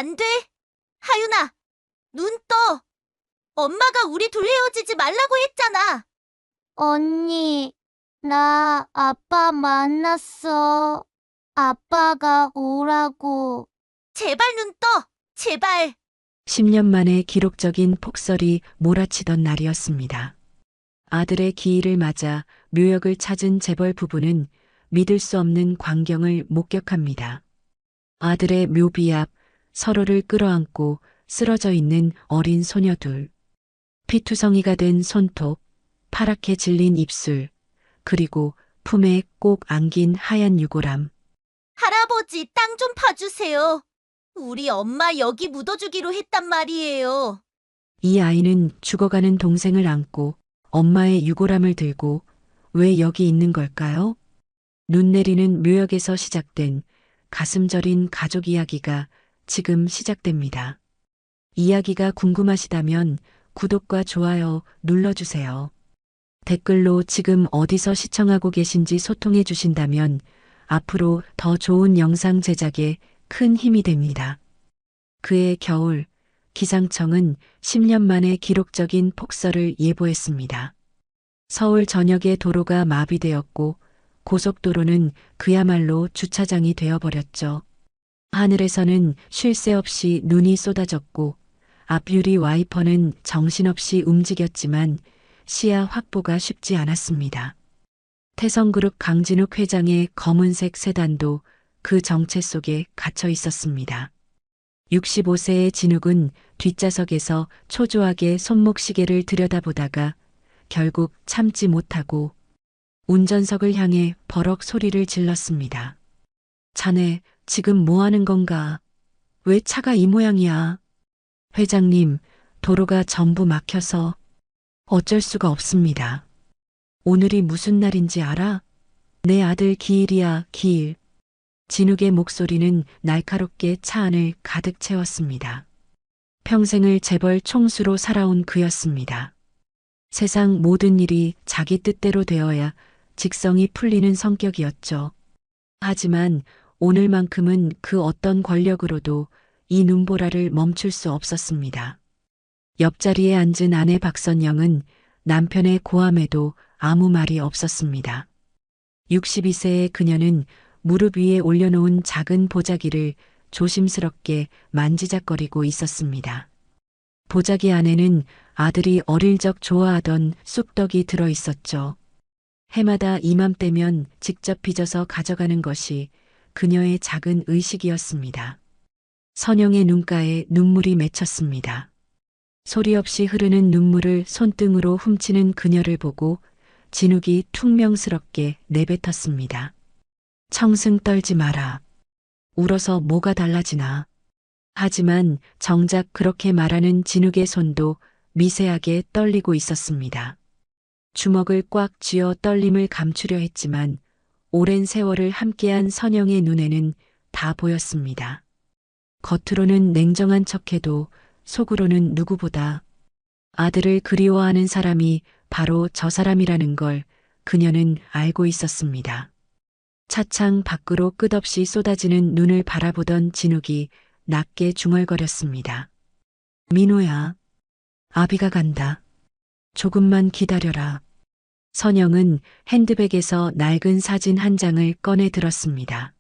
안 돼. 하윤아, 눈 떠. 엄마가 우리 둘 헤어지지 말라고 했잖아. 언니, 나 아빠 만났어. 아빠가 오라고. 제발 눈 떠. 제발. 10년 만에 기록적인 폭설이 몰아치던 날이었습니다. 아들의 기일을 맞아 묘역을 찾은 재벌 부부는 믿을 수 없는 광경을 목격합니다. 아들의 묘비 앞 서로를 끌어안고 쓰러져 있는 어린 소녀 둘. 피투성이가 된 손톱, 파랗게 질린 입술, 그리고 품에 꼭 안긴 하얀 유골함. 할아버지, 땅 좀 파주세요. 우리 엄마 여기 묻어주기로 했단 말이에요. 이 아이는 죽어가는 동생을 안고 엄마의 유골함을 들고 왜 여기 있는 걸까요? 눈 내리는 묘역에서 시작된 가슴 저린 가족 이야기가 지금 시작됩니다. 이야기가 궁금하시다면 구독과 좋아요 눌러주세요. 댓글로 지금 어디서 시청하고 계신지 소통해 주신다면 앞으로 더 좋은 영상 제작에 큰 힘이 됩니다. 그해 겨울, 기상청은 10년 만에 기록적인 폭설을 예보했습니다. 서울 전역의 도로가 마비되었고 고속도로는 그야말로 주차장이 되어버렸죠. 하늘에서는 쉴 새 없이 눈이 쏟아졌고 앞유리 와이퍼는 정신없이 움직였지만 시야 확보가 쉽지 않았습니다. 태성그룹 강진욱 회장의 검은색 세단도 그 정체 속에 갇혀 있었습니다. 65세의 진욱은 뒷좌석에서 초조하게 손목시계를 들여다보다가 결국 참지 못하고 운전석을 향해 버럭 소리를 질렀습니다. 자네, 지금 뭐 하는 건가? 왜 차가 이 모양이야? 회장님, 도로가 전부 막혀서 어쩔 수가 없습니다. 오늘이 무슨 날인지 알아? 내 아들 기일이야, 기일. 진욱의 목소리는 날카롭게 차 안을 가득 채웠습니다. 평생을 재벌 총수로 살아온 그였습니다. 세상 모든 일이 자기 뜻대로 되어야 직성이 풀리는 성격이었죠. 하지만 오늘만큼은 그 어떤 권력으로도 이 눈보라를 멈출 수 없었습니다. 옆자리에 앉은 아내 박선영은 남편의 고함에도 아무 말이 없었습니다. 62세의 그녀는 무릎 위에 올려놓은 작은 보자기를 조심스럽게 만지작거리고 있었습니다. 보자기 안에는 아들이 어릴 적 좋아하던 쑥떡이 들어 있었죠. 해마다 이맘때면 직접 빚어서 가져가는 것이 그녀의 작은 의식이었습니다. 선영의 눈가에 눈물이 맺혔습니다. 소리 없이 흐르는 눈물을 손등으로 훔치는 그녀를 보고 진욱이 퉁명스럽게 내뱉었습니다. 청승 떨지 마라. 울어서 뭐가 달라지나. 하지만 정작 그렇게 말하는 진욱의 손도 미세하게 떨리고 있었습니다. 주먹을 꽉 쥐어 떨림을 감추려 했지만 오랜 세월을 함께한 선영의 눈에는 다 보였습니다. 겉으로는 냉정한 척해도 속으로는 누구보다 아들을 그리워하는 사람이 바로 저 사람이라는 걸 그녀는 알고 있었습니다. 차창 밖으로 끝없이 쏟아지는 눈을 바라보던 진욱이 낮게 중얼거렸습니다. 민호야, 아비가 간다. 조금만 기다려라. 선영은 핸드백에서 낡은 사진 한 장을 꺼내 들었습니다.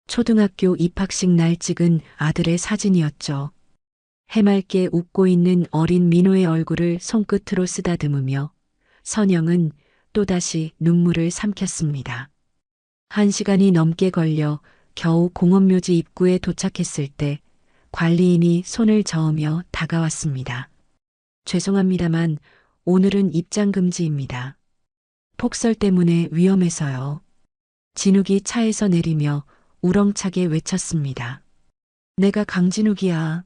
초등학교 입학식 날 찍은 아들의 사진이었죠. 해맑게 웃고 있는 어린 민호의 얼굴을 손끝으로 쓰다듬으며 선영은 또다시 눈물을 삼켰습니다. 1시간이 넘게 걸려 겨우 공원묘지 입구에 도착했을 때 관리인이 손을 저으며 다가왔습니다. 죄송합니다만 오늘은 입장 금지입니다. 폭설 때문에 위험해서요. 진욱이 차에서 내리며 우렁차게 외쳤습니다. 내가 강진욱이야.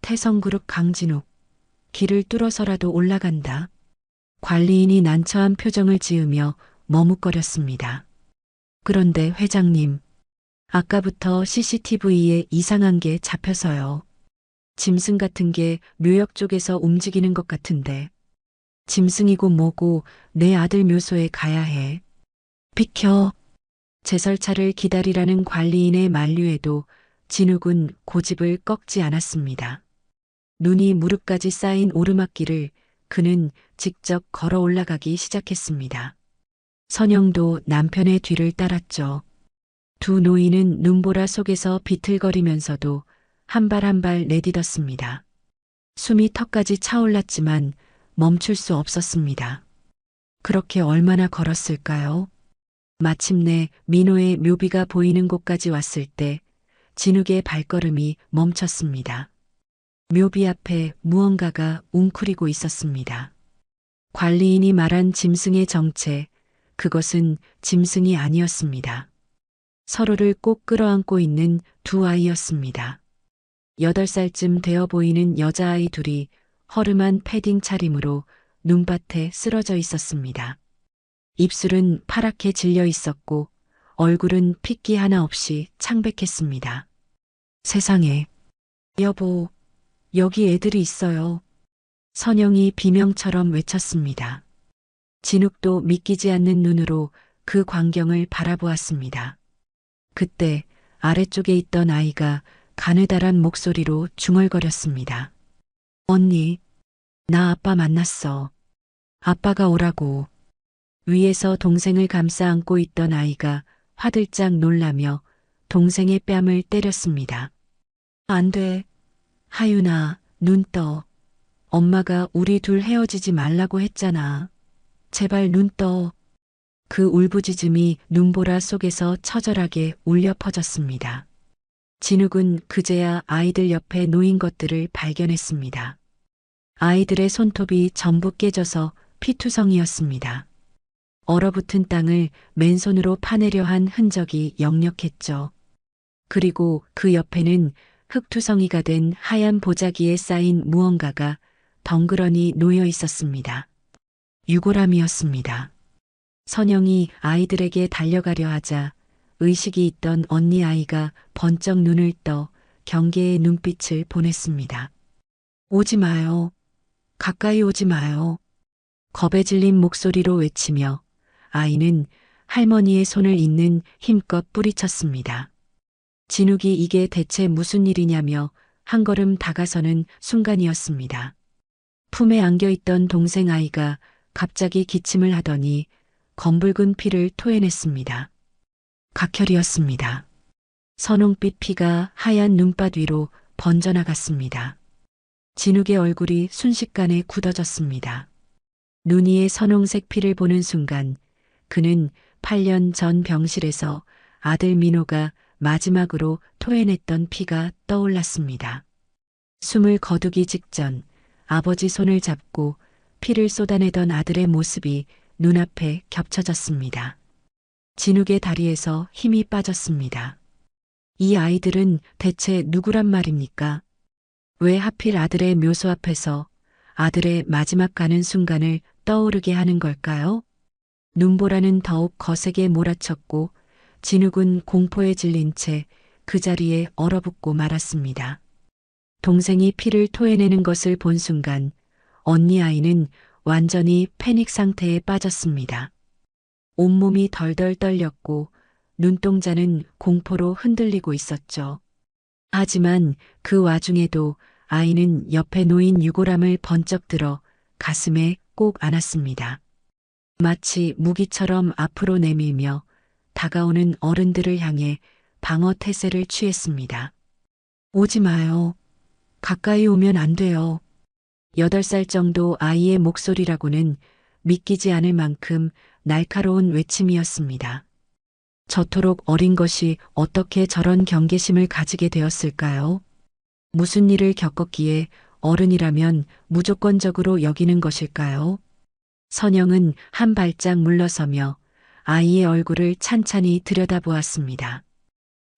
태성그룹 강진욱. 길을 뚫어서라도 올라간다. 관리인이 난처한 표정을 지으며 머뭇거렸습니다. 그런데 회장님, 아까부터 CCTV에 이상한 게 잡혀서요. 짐승 같은 게 묘역 쪽에서 움직이는 것 같은데. 짐승이고 뭐고 내 아들 묘소에 가야 해. 비켜. 제설차를 기다리라는 관리인의 만류에도 진욱은 고집을 꺾지 않았습니다. 눈이 무릎까지 쌓인 오르막길을 그는 직접 걸어 올라가기 시작했습니다. 선영도 남편의 뒤를 따랐죠. 두 노인은 눈보라 속에서 비틀거리면서도 한 발 한 발 내딛었습니다. 숨이 턱까지 차올랐지만 멈출 수 없었습니다. 그렇게 얼마나 걸었을까요? 마침내 민호의 묘비가 보이는 곳까지 왔을 때 진욱의 발걸음이 멈췄습니다. 묘비 앞에 무언가가 웅크리고 있었습니다. 관리인이 말한 짐승의 정체, 그것은 짐승이 아니었습니다. 서로를 꼭 끌어안고 있는 두 아이였습니다. 8살쯤 되어 보이는 여자아이 둘이 허름한 패딩 차림으로 눈밭에 쓰러져 있었습니다. 입술은 파랗게 질려 있었고 얼굴은 핏기 하나 없이 창백했습니다. 세상에, 여보, 여기 애들이 있어요. 선영이 비명처럼 외쳤습니다. 진욱도 믿기지 않는 눈으로 그 광경을 바라보았습니다. 그때 아래쪽에 있던 아이가 가느다란 목소리로 중얼거렸습니다. 언니, 나 아빠 만났어. 아빠가 오라고. 위에서 동생을 감싸 안고 있던 아이가 화들짝 놀라며 동생의 뺨을 때렸습니다. 안 돼. 하윤아, 눈 떠. 엄마가 우리 둘 헤어지지 말라고 했잖아. 제발 눈 떠. 그 울부짖음이 눈보라 속에서 처절하게 울려 퍼졌습니다. 진욱은 그제야 아이들 옆에 놓인 것들을 발견했습니다. 아이들의 손톱이 전부 깨져서 피투성이었습니다. 얼어붙은 땅을 맨손으로 파내려 한 흔적이 역력했죠. 그리고 그 옆에는 흙투성이가 된 하얀 보자기에 쌓인 무언가가 덩그러니 놓여 있었습니다. 유골함이었습니다. 선영이 아이들에게 달려가려 하자 의식이 있던 언니 아이가 번쩍 눈을 떠 경계의 눈빛을 보냈습니다. 오지 마요. 가까이 오지 마요. 겁에 질린 목소리로 외치며 아이는 할머니의 손을 잇는 힘껏 뿌리쳤습니다. 진욱이 이게 대체 무슨 일이냐며 한 걸음 다가서는 순간이었습니다. 품에 안겨있던 동생 아이가 갑자기 기침을 하더니 검붉은 피를 토해냈습니다. 각혈이었습니다. 선홍빛 피가 하얀 눈밭 위로 번져나갔습니다. 진욱의 얼굴이 순식간에 굳어졌습니다. 눈 위에 선홍색 피를 보는 순간 그는 8년 전 병실에서 아들 민호가 마지막으로 토해냈던 피가 떠올랐습니다. 숨을 거두기 직전 아버지 손을 잡고 피를 쏟아내던 아들의 모습이 눈앞에 겹쳐졌습니다. 진욱의 다리에서 힘이 빠졌습니다. 이 아이들은 대체 누구란 말입니까? 왜 하필 아들의 묘소 앞에서 아들의 마지막 가는 순간을 떠오르게 하는 걸까요? 눈보라는 더욱 거세게 몰아쳤고 진욱은 공포에 질린 채 그 자리에 얼어붙고 말았습니다. 동생이 피를 토해내는 것을 본 순간 언니 아이는 완전히 패닉 상태에 빠졌습니다. 온몸이 덜덜 떨렸고 눈동자는 공포로 흔들리고 있었죠. 하지만 그 와중에도 아이는 옆에 놓인 유골함을 번쩍 들어 가슴에 꼭 안았습니다. 마치 무기처럼 앞으로 내밀며 다가오는 어른들을 향해 방어 태세를 취했습니다. 오지 마요. 가까이 오면 안 돼요. 8살 정도 아이의 목소리라고는 믿기지 않을 만큼 날카로운 외침이었습니다. 저토록 어린 것이 어떻게 저런 경계심을 가지게 되었을까요? 무슨 일을 겪었기에 어른이라면 무조건적으로 여기는 것일까요? 선영은 한 발짝 물러서며 아이의 얼굴을 찬찬히 들여다보았습니다.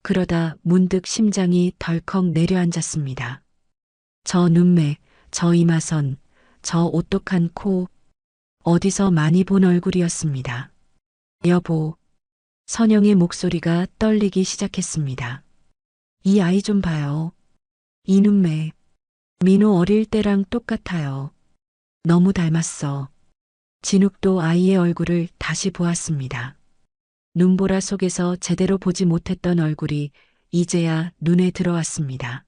그러다 문득 심장이 덜컥 내려앉았습니다. 저 눈매, 저 이마선, 저 오똑한 코, 어디서 많이 본 얼굴이었습니다. 여보, 선영의 목소리가 떨리기 시작했습니다. 이 아이 좀 봐요. 이 눈매, 민호 어릴 때랑 똑같아요. 너무 닮았어. 진욱도 아이의 얼굴을 다시 보았습니다. 눈보라 속에서 제대로 보지 못했던 얼굴이 이제야 눈에 들어왔습니다.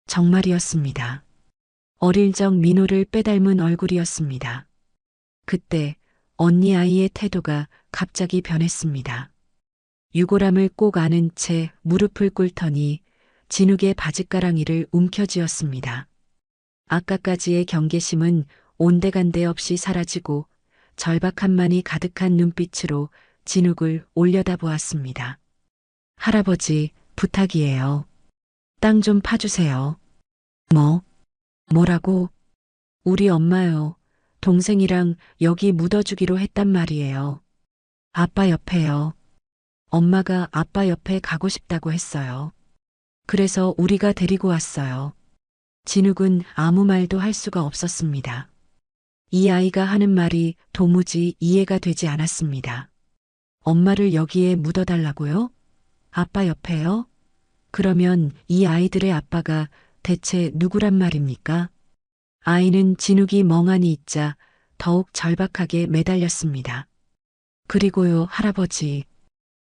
정말이었습니다. 어릴 적 민호를 빼닮은 얼굴이었습니다. 그때 언니 아이의 태도가 갑자기 변했습니다. 유골함을 꼭 안은 채 무릎을 꿇더니 진욱의 바짓가랑이를 움켜쥐었습니다. 아까까지의 경계심은 온데간데 없이 사라지고 절박함만이 가득한 눈빛으로 진욱을 올려다보았습니다. 할아버지, 부탁이에요. 땅 좀 파주세요. 뭐라고? 우리 엄마요. 동생이랑 여기 묻어주기로 했단 말이에요. 아빠 옆에요. 엄마가 아빠 옆에 가고 싶다고 했어요. 그래서 우리가 데리고 왔어요. 진욱은 아무 말도 할 수가 없었습니다. 이 아이가 하는 말이 도무지 이해가 되지 않았습니다. 엄마를 여기에 묻어달라고요? 아빠 옆에요? 그러면 이 아이들의 아빠가 대체 누구란 말입니까? 아이는 진욱이 멍하니 있자 더욱 절박하게 매달렸습니다. 그리고요, 할아버지.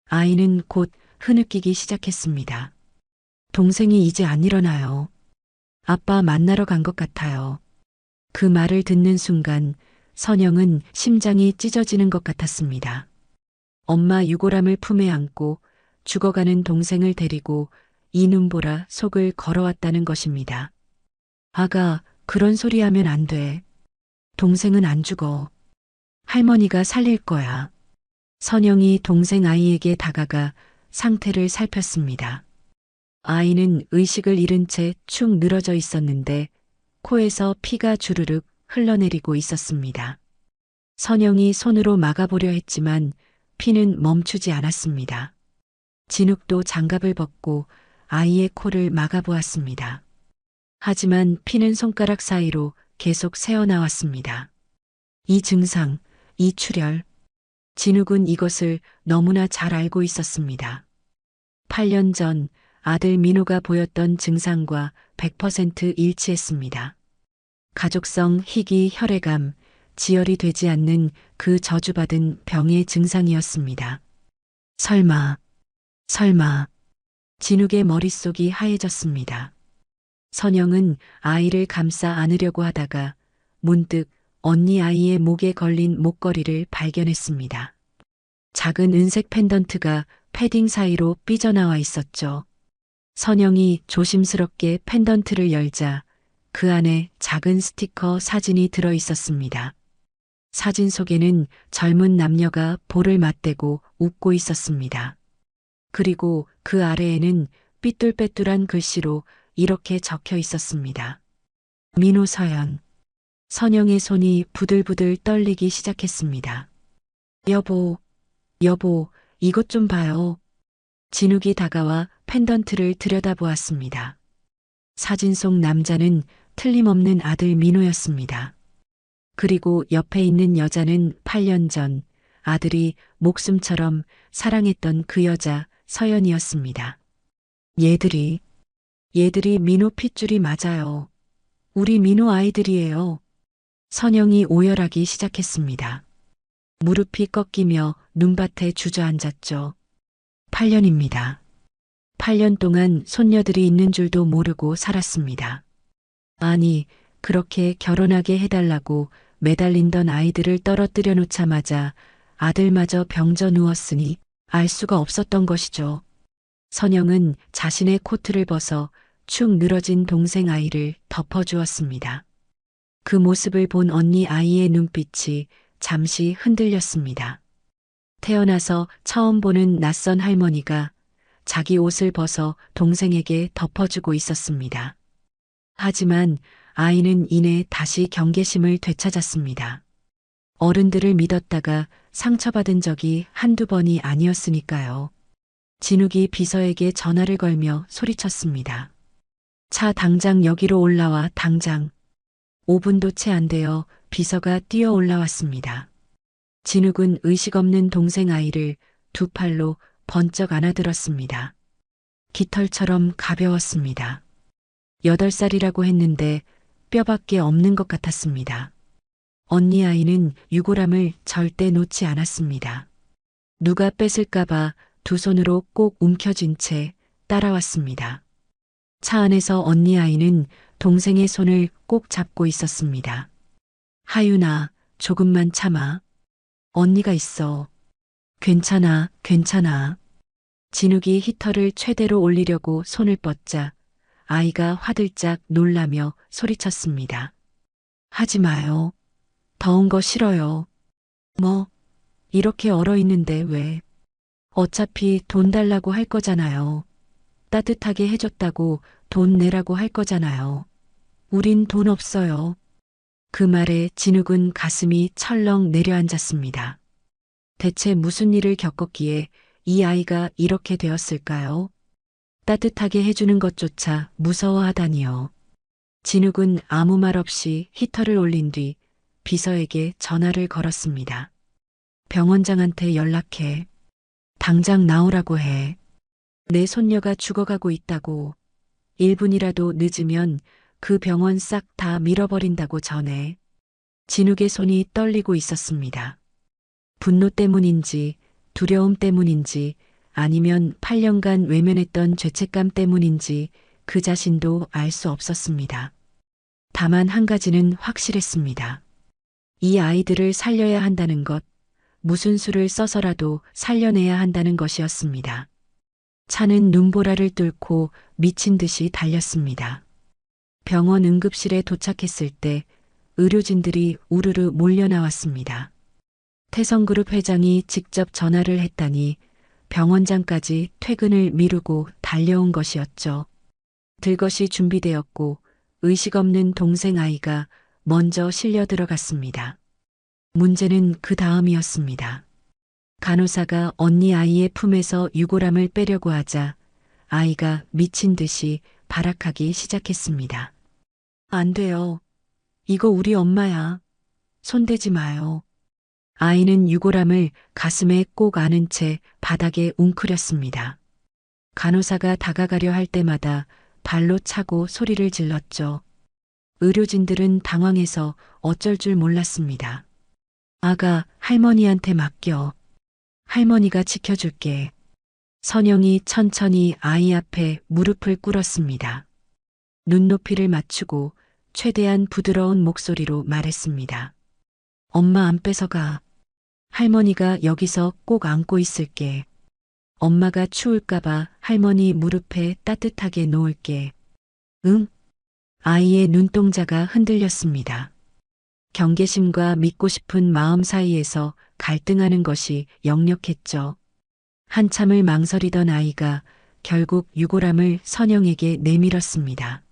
아이는 곧 흐느끼기 시작했습니다. 동생이 이제 안 일어나요. 아빠 만나러 간 것 같아요. 그 말을 듣는 순간 선영은 심장이 찢어지는 것 같았습니다. 엄마 유골함을 품에 안고 죽어가는 동생을 데리고 이 눈보라 속을 걸어왔다는 것입니다. 아가, 그런 소리 하면 안 돼. 동생은 안 죽어. 할머니가 살릴 거야. 선영이 동생 아이에게 다가가 상태를 살폈습니다. 아이는 의식을 잃은 채 축 늘어져 있었는데 코에서 피가 주르륵 흘러내리고 있었습니다. 선영이 손으로 막아보려 했지만 피는 멈추지 않았습니다. 진욱도 장갑을 벗고 아이의 코를 막아보았습니다. 하지만 피는 손가락 사이로 계속 새어나왔습니다. 이 증상, 이 출혈. 진욱은 이것을 너무나 잘 알고 있었습니다. 8년 전 아들 민호가 보였던 증상과 100% 일치했습니다. 가족성 희귀 혈액암, 지혈이 되지 않는 그 저주받은 병의 증상이었습니다. 설마. 진욱의 머릿속이 하얘졌습니다. 선영은 아이를 감싸 안으려고 하다가 문득 언니 아이의 목에 걸린 목걸이를 발견했습니다. 작은 은색 펜던트가 패딩 사이로 삐져나와 있었죠. 선영이 조심스럽게 펜던트를 열자 그 안에 작은 스티커 사진이 들어 있었습니다. 사진 속에는 젊은 남녀가 볼을 맞대고 웃고 있었습니다. 그리고 그 아래에는 삐뚤빼뚤한 글씨로 이렇게 적혀 있었습니다. 민호 서연. 선영의 손이 부들부들 떨리기 시작했습니다. 여보, 이것 좀 봐요. 진욱이 다가와 펜던트를 들여다보았습니다. 사진 속 남자는 틀림없는 아들 민호였습니다. 그리고 옆에 있는 여자는 8년 전 아들이 목숨처럼 사랑했던 그 여자 서연이었습니다. 얘들이 민호 핏줄이 맞아요. 우리 민호 아이들이에요. 선영이 오열하기 시작했습니다. 무릎이 꺾이며 눈밭에 주저앉았죠. 8년입니다. 8년 동안 손녀들이 있는 줄도 모르고 살았습니다. 아니, 그렇게 결혼하게 해달라고 매달린던 아이들을 떨어뜨려 놓자마자 아들마저 병져 누웠으니 알 수가 없었던 것이죠. 선영은 자신의 코트를 벗어 축 늘어진 동생 아이를 덮어주었습니다. 그 모습을 본 언니 아이의 눈빛이 잠시 흔들렸습니다. 태어나서 처음 보는 낯선 할머니가 자기 옷을 벗어 동생에게 덮어주고 있었습니다. 하지만 아이는 이내 다시 경계심을 되찾았습니다. 어른들을 믿었다가 상처받은 적이 한두 번이 아니었으니까요. 진욱이 비서에게 전화를 걸며 소리쳤습니다. 차 당장 여기로 올라와, 당장. 5분도 채 안 되어 비서가 뛰어 올라왔습니다. 진욱은 의식 없는 동생 아이를 두 팔로 번쩍 안아들었습니다. 깃털처럼 가벼웠습니다. 8살이라고 했는데 뼈밖에 없는 것 같았습니다. 언니 아이는 유골함을 절대 놓지 않았습니다. 누가 뺏을까봐 두 손으로 꼭 움켜쥔 채 따라왔습니다. 차 안에서 언니 아이는 동생의 손을 꼭 잡고 있었습니다. 하윤아, 조금만 참아. 언니가 있어. 괜찮아, 괜찮아. 진욱이 히터를 최대로 올리려고 손을 뻗자 아이가 화들짝 놀라며 소리쳤습니다. 하지 마요. 더운 거 싫어요. 뭐, 이렇게 얼어 있는데 왜? 어차피 돈 달라고 할 거잖아요. 따뜻하게 해줬다고 돈 내라고 할 거잖아요. 우린 돈 없어요. 그 말에 진욱은 가슴이 철렁 내려앉았습니다. 대체 무슨 일을 겪었기에 이 아이가 이렇게 되었을까요? 따뜻하게 해주는 것조차 무서워하다니요. 진욱은 아무 말 없이 히터를 올린 뒤 비서에게 전화를 걸었습니다. 병원장한테 연락해. 당장 나오라고 해. 내 손녀가 죽어가고 있다고. 1분이라도 늦으면 그 병원 싹 다 밀어버린다고 전해. 진욱의 손이 떨리고 있었습니다. 분노 때문인지 두려움 때문인지 아니면 8년간 외면했던 죄책감 때문인지 그 자신도 알 수 없었습니다. 다만 한 가지는 확실했습니다. 이 아이들을 살려야 한다는 것, 무슨 수를 써서라도 살려내야 한다는 것이었습니다. 차는 눈보라를 뚫고 미친 듯이 달렸습니다. 병원 응급실에 도착했을 때 의료진들이 우르르 몰려 나왔습니다. 태성그룹 회장이 직접 전화를 했다니 병원장까지 퇴근을 미루고 달려온 것이었죠. 들 것이 준비되었고 의식 없는 동생 아이가 먼저 실려 들어갔습니다. 문제는 그 다음이었습니다. 간호사가 언니 아이의 품에서 유골함을 빼려고 하자 아이가 미친 듯이 발악하기 시작했습니다. 안 돼요. 이거 우리 엄마야. 손대지 마요. 아이는 유골함을 가슴에 꼭 안은 채 바닥에 웅크렸습니다. 간호사가 다가가려 할 때마다 발로 차고 소리를 질렀죠. 의료진들은 당황해서 어쩔 줄 몰랐습니다. 아가, 할머니한테 맡겨. 할머니가 지켜줄게. 선영이 천천히 아이 앞에 무릎을 꿇었습니다. 눈높이를 맞추고 최대한 부드러운 목소리로 말했습니다. 엄마 안 뺏어가. 할머니가 여기서 꼭 안고 있을게. 엄마가 추울까봐 할머니 무릎에 따뜻하게 놓을게. 응? 아이의 눈동자가 흔들렸습니다. 경계심과 믿고 싶은 마음 사이에서 갈등하는 것이 역력했죠. 한참을 망설이던 아이가 결국 유골함을 선영에게 내밀었습니다.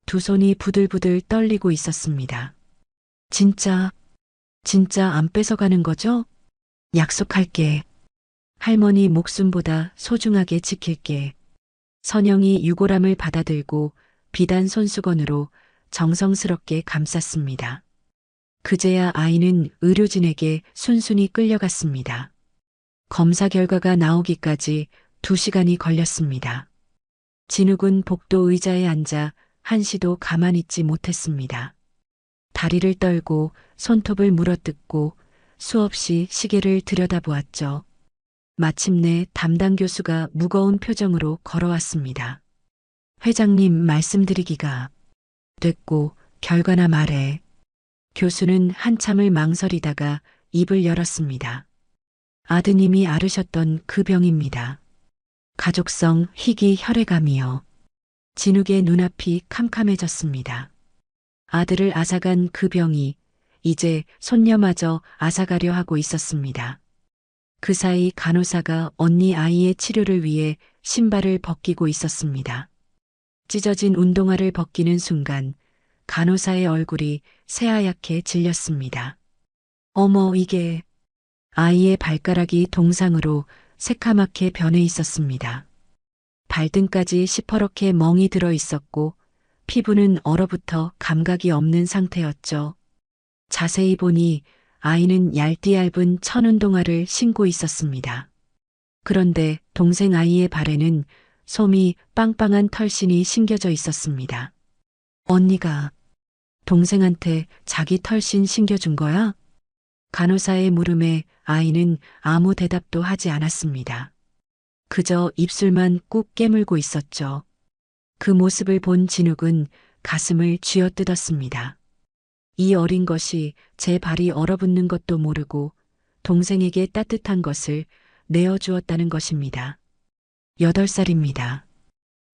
두 손이 부들부들 떨리고 있었습니다. 진짜 안 뺏어가는 거죠? 약속할게. 할머니 목숨보다 소중하게 지킬게. 선영이 유골함을 받아들고 비단 손수건으로 정성스럽게 감쌌습니다. 그제야 아이는 의료진에게 순순히 끌려갔습니다. 검사 결과가 나오기까지 2시간이 걸렸습니다. 진욱은 복도 의자에 앉아 한시도 가만히 있지 못했습니다. 다리를 떨고 손톱을 물어뜯고 수없이 시계를 들여다보았죠. 마침내 담당 교수가 무거운 표정으로 걸어왔습니다. 회장님 말씀드리기가 됐고 결과나 말해. 교수는 한참을 망설이다가 입을 열었습니다. 아드님이 앓으셨던 그 병입니다. 가족성 희귀 혈액암이요. 진욱의 눈앞이 캄캄해졌습니다. 아들을 앗아간 그 병이 이제 손녀마저 앗아가려 하고 있었습니다. 그 사이 간호사가 언니 아이의 치료를 위해 신발을 벗기고 있었습니다. 찢어진 운동화를 벗기는 순간 간호사의 얼굴이 새하얗게 질렸습니다. 어머, 이게... 아이의 발가락이 동상으로 새카맣게 변해 있었습니다. 발등까지 시퍼렇게 멍이 들어 있었고 피부는 얼어붙어 감각이 없는 상태였죠. 자세히 보니 아이는 얇디얇은 천운동화를 신고 있었습니다. 그런데 동생 아이의 발에는 솜이 빵빵한 털신이 신겨져 있었습니다. 언니가 동생한테 자기 털신 신겨준 거야? 간호사의 물음에 아이는 아무 대답도 하지 않았습니다. 그저 입술만 꾹 깨물고 있었죠. 그 모습을 본 진욱은 가슴을 쥐어뜯었습니다. 이 어린 것이 제 발이 얼어붙는 것도 모르고 동생에게 따뜻한 것을 내어주었다는 것입니다. 8살입니다.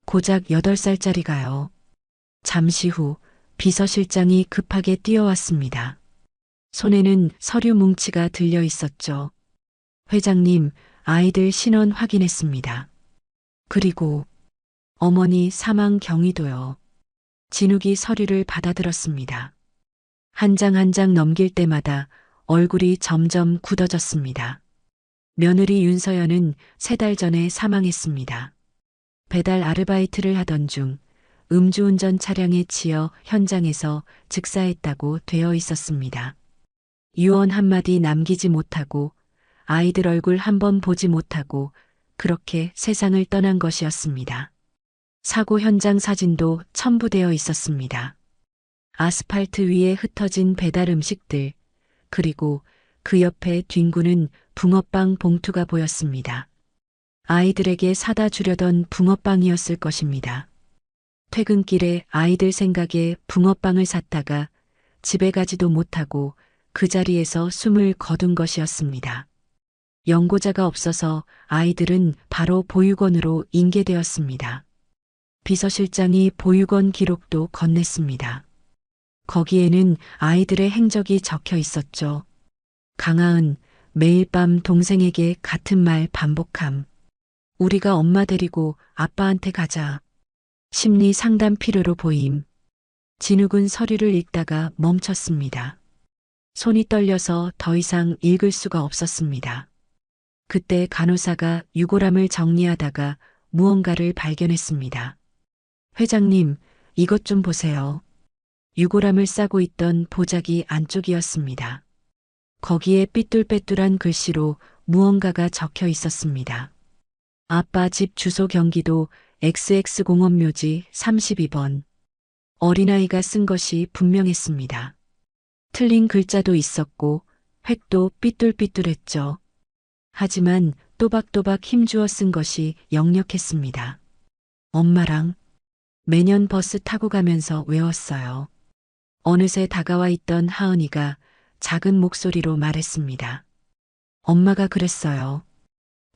고작 8살짜리가요. 잠시 후 비서실장이 급하게 뛰어왔습니다. 손에는 서류 뭉치가 들려 있었죠. 회장님, 아이들 신원 확인했습니다. 그리고 어머니 사망 경위도요. 진욱이 서류를 받아들었습니다. 한 장 한 장 넘길 때마다 얼굴이 점점 굳어졌습니다. 며느리 윤서연은 3달 전에 사망했습니다. 배달 아르바이트를 하던 중 음주운전 차량에 치여 현장에서 즉사했다고 되어 있었습니다. 유언 한마디 남기지 못하고 아이들 얼굴 한번 보지 못하고 그렇게 세상을 떠난 것이었습니다. 사고 현장 사진도 첨부되어 있었습니다. 아스팔트 위에 흩어진 배달 음식들, 그리고 그 옆에 뒹구는 붕어빵 봉투가 보였습니다. 아이들에게 사다 주려던 붕어빵이었을 것입니다. 퇴근길에 아이들 생각에 붕어빵을 샀다가 집에 가지도 못하고 그 자리에서 숨을 거둔 것이었습니다. 연고자가 없어서 아이들은 바로 보육원으로 인계되었습니다. 비서실장이 보육원 기록도 건넸습니다. 거기에는 아이들의 행적이 적혀 있었죠. 강아은 매일 밤 동생에게 같은 말 반복함. 우리가 엄마 데리고 아빠한테 가자. 심리 상담 필요로 보임. 진욱은 서류를 읽다가 멈췄습니다. 손이 떨려서 더 이상 읽을 수가 없었습니다. 그때 간호사가 유골함을 정리하다가 무언가를 발견했습니다. 회장님, 이것 좀 보세요. 유골함을 싸고 있던 보자기 안쪽이었습니다. 거기에 삐뚤빼뚤한 글씨로 무언가가 적혀 있었습니다. 아빠 집 주소 경기도 XX공원묘지 32번. 어린아이가 쓴 것이 분명했습니다. 틀린 글자도 있었고 획도 삐뚤삐뚤했죠. 하지만 또박또박 힘주어 쓴 것이 역력했습니다. 엄마랑 매년 버스 타고 가면서 외웠어요. 어느새 다가와 있던 하은이가 작은 목소리로 말했습니다. 엄마가 그랬어요.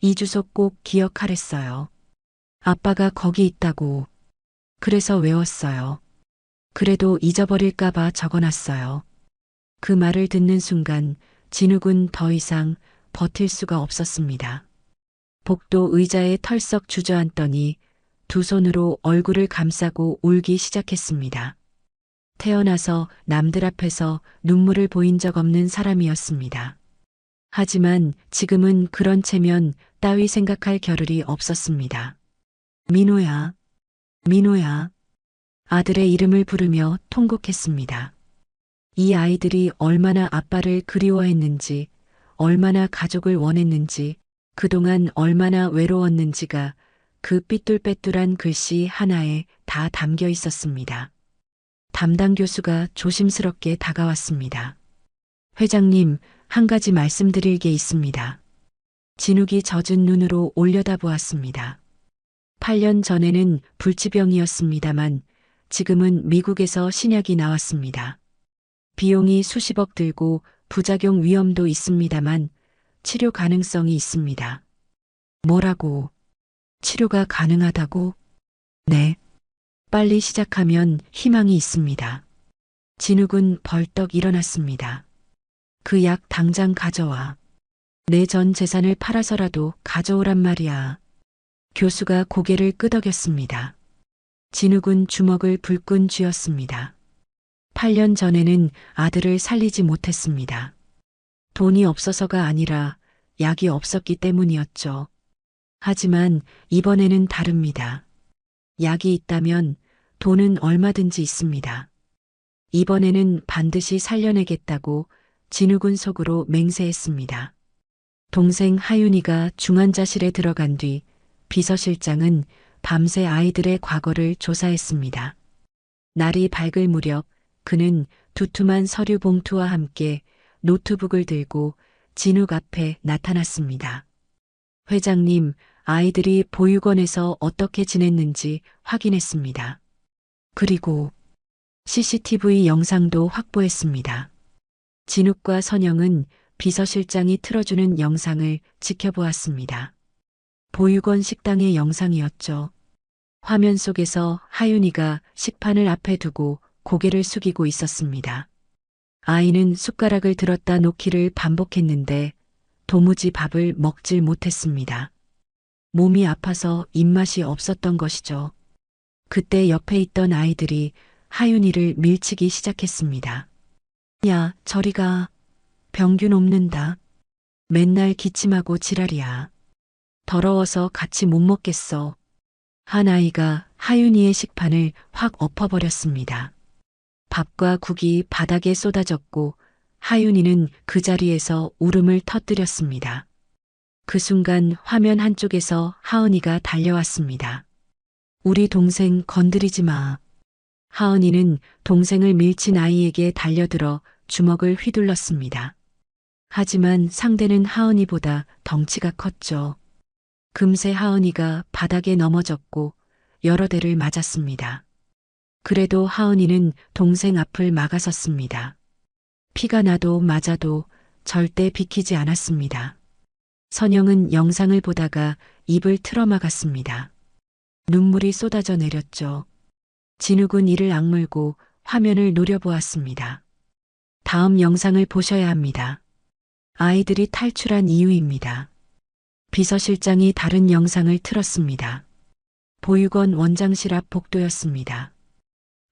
이 주소 꼭 기억하랬어요. 아빠가 거기 있다고. 그래서 외웠어요. 그래도 잊어버릴까봐 적어놨어요. 그 말을 듣는 순간 진욱은 더 이상 버틸 수가 없었습니다. 복도 의자에 털썩 주저앉더니 두 손으로 얼굴을 감싸고 울기 시작했습니다. 태어나서 남들 앞에서 눈물을 보인 적 없는 사람이었습니다. 하지만 지금은 그런 체면 따위 생각할 겨를이 없었습니다. 민호야, 민호야. 아들의 이름을 부르며 통곡했습니다. 이 아이들이 얼마나 아빠를 그리워했는지, 얼마나 가족을 원했는지, 그동안 얼마나 외로웠는지가 그 삐뚤빼뚤한 글씨 하나에 다 담겨 있었습니다. 담당 교수가 조심스럽게 다가왔습니다. 회장님, 한 가지 말씀드릴 게 있습니다. 진욱이 젖은 눈으로 올려다보았습니다. 8년 전에는 불치병이었습니다만 지금은 미국에서 신약이 나왔습니다. 비용이 수십억 들고 부작용 위험도 있습니다만 치료 가능성이 있습니다. 뭐라고? 치료가 가능하다고? 네. 빨리 시작하면 희망이 있습니다. 진욱은 벌떡 일어났습니다. 그 약 당장 가져와. 내 전 재산을 팔아서라도 가져오란 말이야. 교수가 고개를 끄덕였습니다. 진욱은 주먹을 불끈 쥐었습니다. 8년 전에는 아들을 살리지 못했습니다. 돈이 없어서가 아니라 약이 없었기 때문이었죠. 하지만 이번에는 다릅니다. 약이 있다면 돈은 얼마든지 있습니다. 이번에는 반드시 살려내겠다고 진욱은 속으로 맹세했습니다. 동생 하윤이가 중환자실에 들어간 뒤 비서실장은 밤새 아이들의 과거를 조사했습니다. 날이 밝을 무렵 그는 두툼한 서류 봉투와 함께 노트북을 들고 진욱 앞에 나타났습니다. 회장님, 아이들이 보육원에서 어떻게 지냈는지 확인했습니다. 그리고 CCTV 영상도 확보했습니다. 진욱과 선영은 비서실장이 틀어주는 영상을 지켜보았습니다. 보육원 식당의 영상이었죠. 화면 속에서 하윤이가 식판을 앞에 두고 고개를 숙이고 있었습니다. 아이는 숟가락을 들었다 놓기를 반복했는데 도무지 밥을 먹질 못했습니다. 몸이 아파서 입맛이 없었던 것이죠. 그때 옆에 있던 아이들이 하윤이를 밀치기 시작했습니다. 야, 저리 가. 병균 옮는다. 맨날 기침하고 지랄이야. 더러워서 같이 못 먹겠어. 한 아이가 하윤이의 식판을 확 엎어버렸습니다. 밥과 국이 바닥에 쏟아졌고 하윤이는 그 자리에서 울음을 터뜨렸습니다. 그 순간 화면 한쪽에서 하은이가 달려왔습니다. 우리 동생 건드리지 마. 하은이는 동생을 밀친 아이에게 달려들어 주먹을 휘둘렀습니다. 하지만 상대는 하은이보다 덩치가 컸죠. 금세 하은이가 바닥에 넘어졌고 여러 대를 맞았습니다. 그래도 하은이는 동생 앞을 막아섰습니다. 피가 나도 맞아도 절대 비키지 않았습니다. 선영은 영상을 보다가 입을 틀어막았습니다. 눈물이 쏟아져 내렸죠. 진욱은 이를 악물고 화면을 노려보았습니다. 다음 영상을 보셔야 합니다. 아이들이 탈출한 이유입니다. 비서실장이 다른 영상을 틀었습니다. 보육원 원장실 앞 복도였습니다.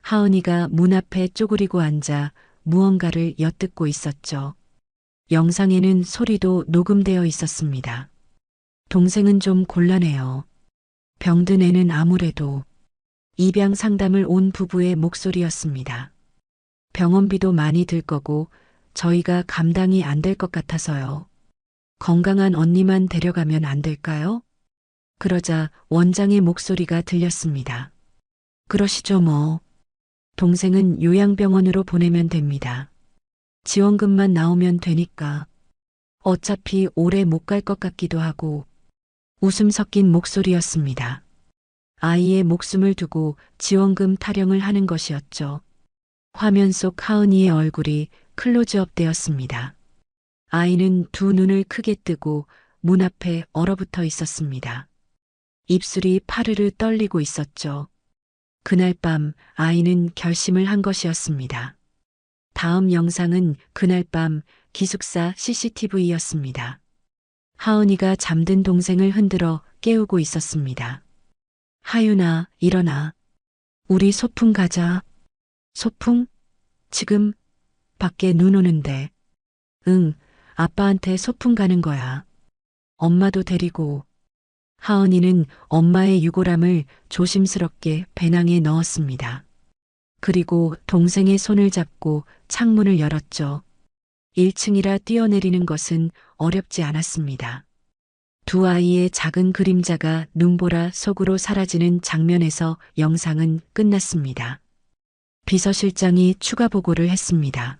하은이가 문 앞에 쪼그리고 앉아 무언가를 엿듣고 있었죠. 영상에는 소리도 녹음되어 있었습니다. 동생은 좀 곤란해요. 병든 애는 아무래도 입양 상담을 온 부부의 목소리였습니다. 병원비도 많이 들 거고 저희가 감당이 안 될 것 같아서요. 건강한 언니만 데려가면 안 될까요? 그러자 원장의 목소리가 들렸습니다. 그러시죠 뭐. 동생은 요양병원으로 보내면 됩니다. 지원금만 나오면 되니까. 어차피 오래 못 갈 것 같기도 하고. 웃음 섞인 목소리였습니다. 아이의 목숨을 두고 지원금 타령을 하는 것이었죠. 화면 속 하은이의 얼굴이 클로즈업 되었습니다. 아이는 두 눈을 크게 뜨고 문 앞에 얼어붙어 있었습니다. 입술이 파르르 떨리고 있었죠. 그날 밤 아이는 결심을 한 것이었습니다. 다음 영상은 그날 밤 기숙사 CCTV였습니다. 하은이가 잠든 동생을 흔들어 깨우고 있었습니다. 하윤아, 일어나. 우리 소풍 가자. 소풍? 지금 밖에 눈 오는데. 응, 아빠한테 소풍 가는 거야. 엄마도 데리고. 하은이는 엄마의 유골함을 조심스럽게 배낭에 넣었습니다. 그리고 동생의 손을 잡고 창문을 열었죠. 1층이라 뛰어내리는 것은 어렵지 않았습니다. 두 아이의 작은 그림자가 눈보라 속으로 사라지는 장면에서 영상은 끝났습니다. 비서실장이 추가 보고를 했습니다.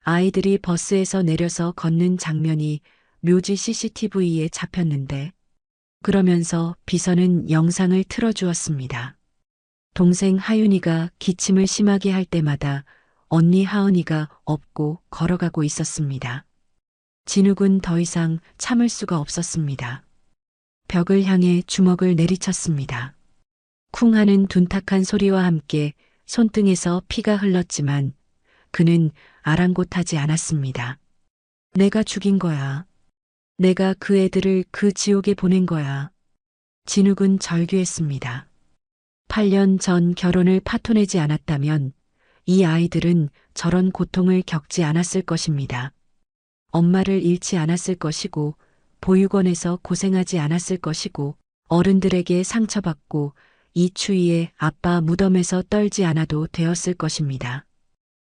아이들이 버스에서 내려서 걷는 장면이 묘지 CCTV에 잡혔는데 그러면서 비서는 영상을 틀어주었습니다. 동생 하윤이가 기침을 심하게 할 때마다 언니 하은이가 업고 걸어가고 있었습니다. 진욱은 더 이상 참을 수가 없었습니다. 벽을 향해 주먹을 내리쳤습니다. 쿵 하는 둔탁한 소리와 함께 손등에서 피가 흘렀지만 그는 아랑곳하지 않았습니다. 내가 죽인 거야. 내가 그 애들을 그 지옥에 보낸 거야. 진욱은 절규했습니다. 8년 전 결혼을 파토내지 않았다면 이 아이들은 저런 고통을 겪지 않았을 것입니다. 엄마를 잃지 않았을 것이고 보육원에서 고생하지 않았을 것이고 어른들에게 상처받고 이 추위에 아빠 무덤에서 떨지 않아도 되었을 것입니다.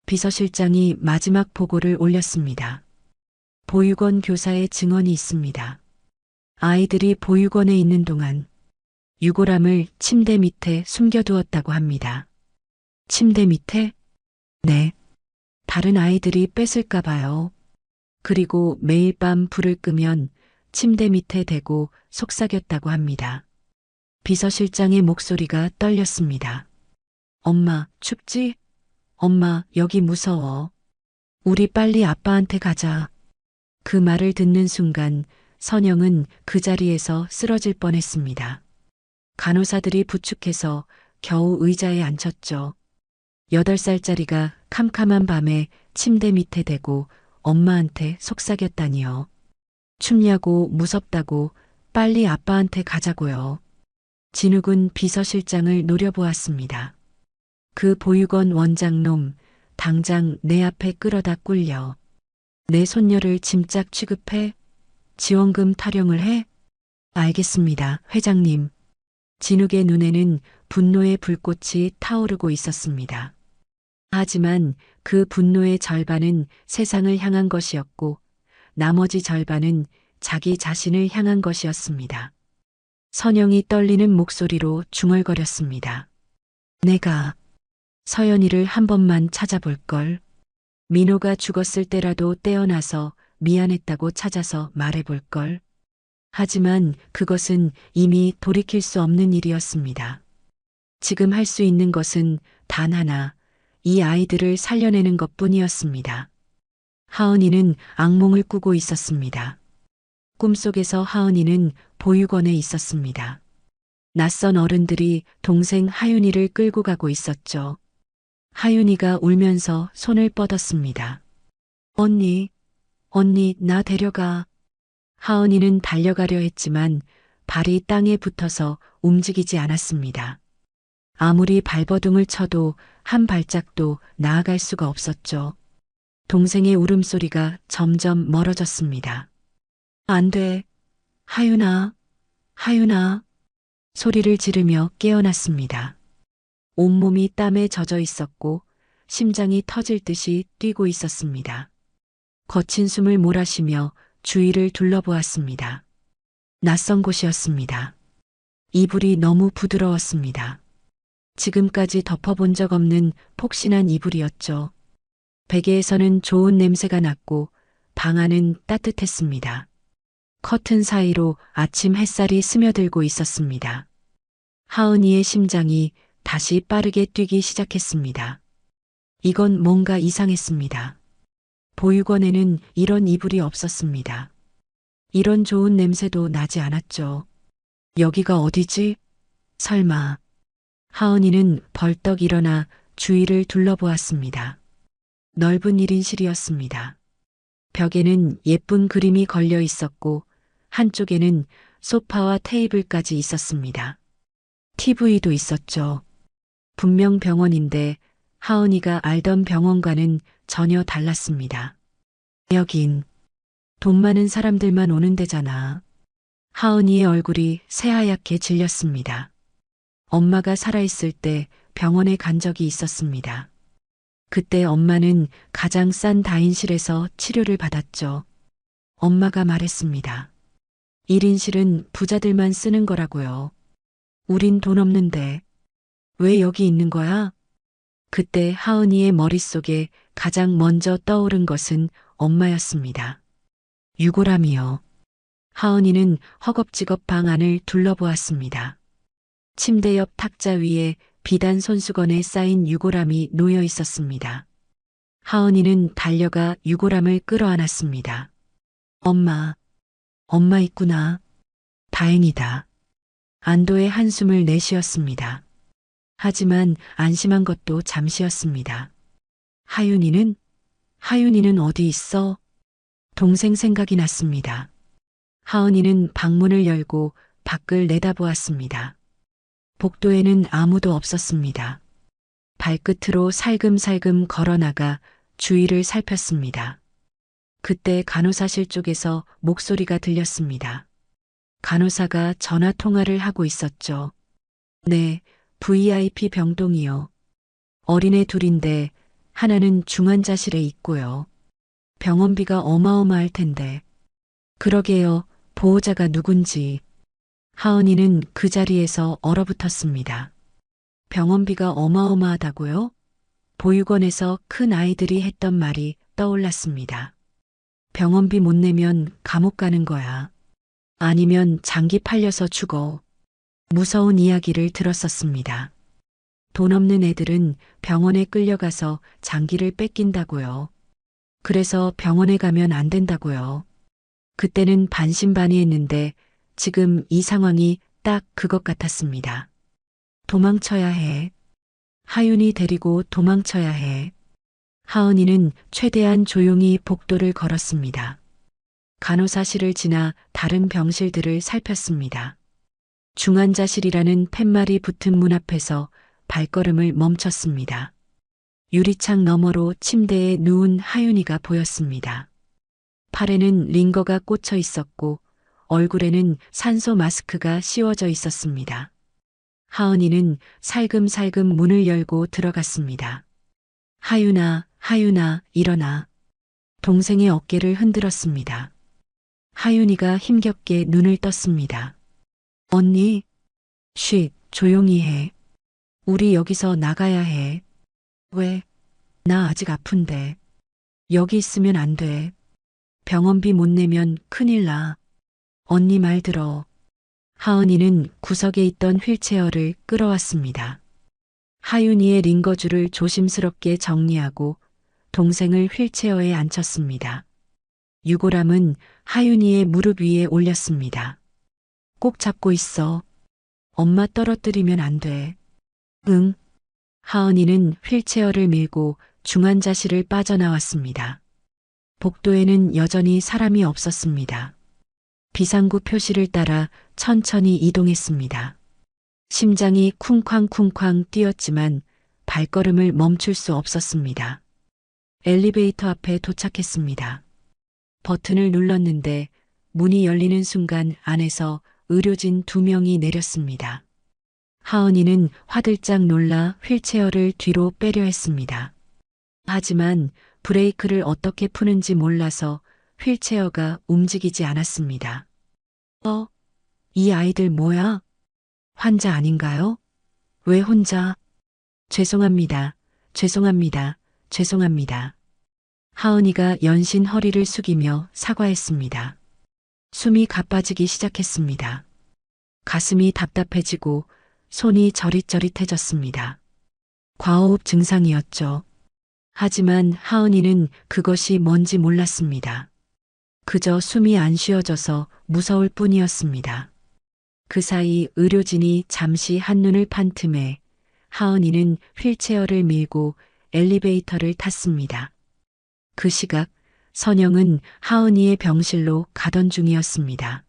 비서실장이 마지막 보고를 올렸습니다. 보육원 교사의 증언이 있습니다. 아이들이 보육원에 있는 동안 유골함을 침대 밑에 숨겨두었다고 합니다. 침대 밑에? 네. 다른 아이들이 뺏을까 봐요. 그리고 매일 밤 불을 끄면 침대 밑에 대고 속삭였다고 합니다. 비서실장의 목소리가 떨렸습니다. 엄마, 춥지? 엄마, 여기 무서워. 우리 빨리 아빠한테 가자. 그 말을 듣는 순간 선영은 그 자리에서 쓰러질 뻔했습니다. 간호사들이 부축해서 겨우 의자에 앉혔죠. 8살짜리가 캄캄한 밤에 침대 밑에 대고 엄마한테 속삭였다니요. 춥냐고 무섭다고 빨리 아빠한테 가자고요. 진욱은 비서실장을 노려보았습니다. 그 보육원 원장놈 당장 내 앞에 끌어다 꿀려. 내 손녀를 짐짝 취급해? 지원금 타령을 해? 알겠습니다, 회장님. 진욱의 눈에는 분노의 불꽃이 타오르고 있었습니다. 하지만 그 분노의 절반은 세상을 향한 것이었고 나머지 절반은 자기 자신을 향한 것이었습니다. 선영이 떨리는 목소리로 중얼거렸습니다. 내가 서연이를 한 번만 찾아볼걸. 민호가 죽었을 때라도 떼어놔서 미안했다고 찾아서 말해볼걸. 하지만 그것은 이미 돌이킬 수 없는 일이었습니다. 지금 할 수 있는 것은 단 하나, 이 아이들을 살려내는 것뿐이었습니다. 하은이는 악몽을 꾸고 있었습니다. 꿈속에서 하은이는 보육원에 있었습니다. 낯선 어른들이 동생 하윤이를 끌고 가고 있었죠. 하윤이가 울면서 손을 뻗었습니다. 언니, 나 데려가. 하은이는 달려가려 했지만 발이 땅에 붙어서 움직이지 않았습니다. 아무리 발버둥을 쳐도 한 발짝도 나아갈 수가 없었죠. 동생의 울음소리가 점점 멀어졌습니다. 안 돼. 하윤아, 하윤아. 소리를 지르며 깨어났습니다. 온몸이 땀에 젖어 있었고 심장이 터질 듯이 뛰고 있었습니다. 거친 숨을 몰아쉬며 주위를 둘러보았습니다. 낯선 곳이었습니다. 이불이 너무 부드러웠습니다. 지금까지 덮어본 적 없는 폭신한 이불이었죠. 베개에서는 좋은 냄새가 났고 방 안은 따뜻했습니다. 커튼 사이로 아침 햇살이 스며들고 있었습니다. 하은이의 심장이 다시 빠르게 뛰기 시작했습니다. 이건 뭔가 이상했습니다. 보육원에는 이런 이불이 없었습니다. 이런 좋은 냄새도 나지 않았죠. 여기가 어디지? 설마. 하은이는 벌떡 일어나 주위를 둘러보았습니다. 넓은 1인실이었습니다. 벽에는 예쁜 그림이 걸려 있었고 한쪽에는 소파와 테이블까지 있었습니다. TV도 있었죠. 분명 병원인데 하은이가 알던 병원과는 전혀 달랐습니다. 여긴 돈 많은 사람들만 오는 데잖아. 하은이의 얼굴이 새하얗게 질렸습니다. 엄마가 살아있을 때 병원에 간 적이 있었습니다. 그때 엄마는 가장 싼 다인실에서 치료를 받았죠. 엄마가 말했습니다. 1인실은 부자들만 쓰는 거라고요. 우린 돈 없는데 왜 여기 있는 거야? 그때 하은이의 머릿속에 가장 먼저 떠오른 것은 엄마였습니다. 유골함이요. 하은이는 허겁지겁 방 안을 둘러보았습니다. 침대 옆 탁자 위에 비단 손수건에 쌓인 유골함이 놓여 있었습니다. 하은이는 달려가 유골함을 끌어안았습니다. 엄마 있구나. 다행이다. 안도의 한숨을 내쉬었습니다. 하지만 안심한 것도 잠시였습니다. 하윤이는 어디 있어? 동생 생각이 났습니다. 하은이는 방문을 열고 밖을 내다보았습니다. 복도에는 아무도 없었습니다. 발끝으로 살금살금 걸어나가 주위를 살폈습니다. 그때 간호사실 쪽에서 목소리가 들렸습니다. 간호사가 전화 통화를 하고 있었죠. 네, VIP 병동이요. 어린애 둘인데 하나는 중환자실에 있고요. 병원비가 어마어마할 텐데. 그러게요, 보호자가 누군지. 하은이는 그 자리에서 얼어붙었습니다. 병원비가 어마어마하다고요? 보육원에서 큰 아이들이 했던 말이 떠올랐습니다. 병원비 못 내면 감옥 가는 거야. 아니면 장기 팔려서 죽어. 무서운 이야기를 들었었습니다. 돈 없는 애들은 병원에 끌려가서 장기를 뺏긴다고요. 그래서 병원에 가면 안 된다고요. 그때는 반신반의했는데 지금 이 상황이 딱 그것 같았습니다. 도망쳐야 해. 하윤이 데리고 도망쳐야 해. 하은이는 최대한 조용히 복도를 걸었습니다. 간호사실을 지나 다른 병실들을 살폈습니다. 중환자실이라는 팻말이 붙은 문 앞에서 발걸음을 멈췄습니다. 유리창 너머로 침대에 누운 하윤이가 보였습니다. 팔에는 링거가 꽂혀 있었고 얼굴에는 산소 마스크가 씌워져 있었습니다. 하은이는 살금살금 문을 열고 들어갔습니다. 하윤아, 하윤아, 일어나. 동생의 어깨를 흔들었습니다. 하윤이가 힘겹게 눈을 떴습니다. 언니, 쉿, 조용히 해. 우리 여기서 나가야 해. 왜? 나 아직 아픈데. 여기 있으면 안 돼. 병원비 못 내면 큰일 나. 언니 말 들어. 하은이는 구석에 있던 휠체어를 끌어왔습니다. 하윤이의 링거줄을 조심스럽게 정리하고 동생을 휠체어에 앉혔습니다. 유골함은 하윤이의 무릎 위에 올렸습니다. 꼭 잡고 있어. 엄마 떨어뜨리면 안 돼. 응. 하은이는 휠체어를 밀고 중환자실을 빠져나왔습니다. 복도에는 여전히 사람이 없었습니다. 비상구 표시를 따라 천천히 이동했습니다. 심장이 쿵쾅쿵쾅 뛰었지만 발걸음을 멈출 수 없었습니다. 엘리베이터 앞에 도착했습니다. 버튼을 눌렀는데 문이 열리는 순간 안에서 의료진 2명이 내렸습니다. 하은이는 화들짝 놀라 휠체어를 뒤로 빼려 했습니다. 하지만 브레이크를 어떻게 푸는지 몰라서 휠체어가 움직이지 않았습니다. 이 아이들 뭐야? 환자 아닌가요? 왜 혼자? 죄송합니다. 죄송합니다. 죄송합니다. 하은이가 연신 허리를 숙이며 사과했습니다. 숨이 가빠지기 시작했습니다. 가슴이 답답해지고 손이 저릿저릿해졌습니다. 과호흡 증상이었죠. 하지만 하은이는 그것이 뭔지 몰랐습니다. 그저 숨이 안 쉬어져서 무서울 뿐이었습니다. 그 사이 의료진이 잠시 한눈을 판 틈에 하은이는 휠체어를 밀고 엘리베이터를 탔습니다. 그 시각 선영은 하은이의 병실로 가던 중이었습니다.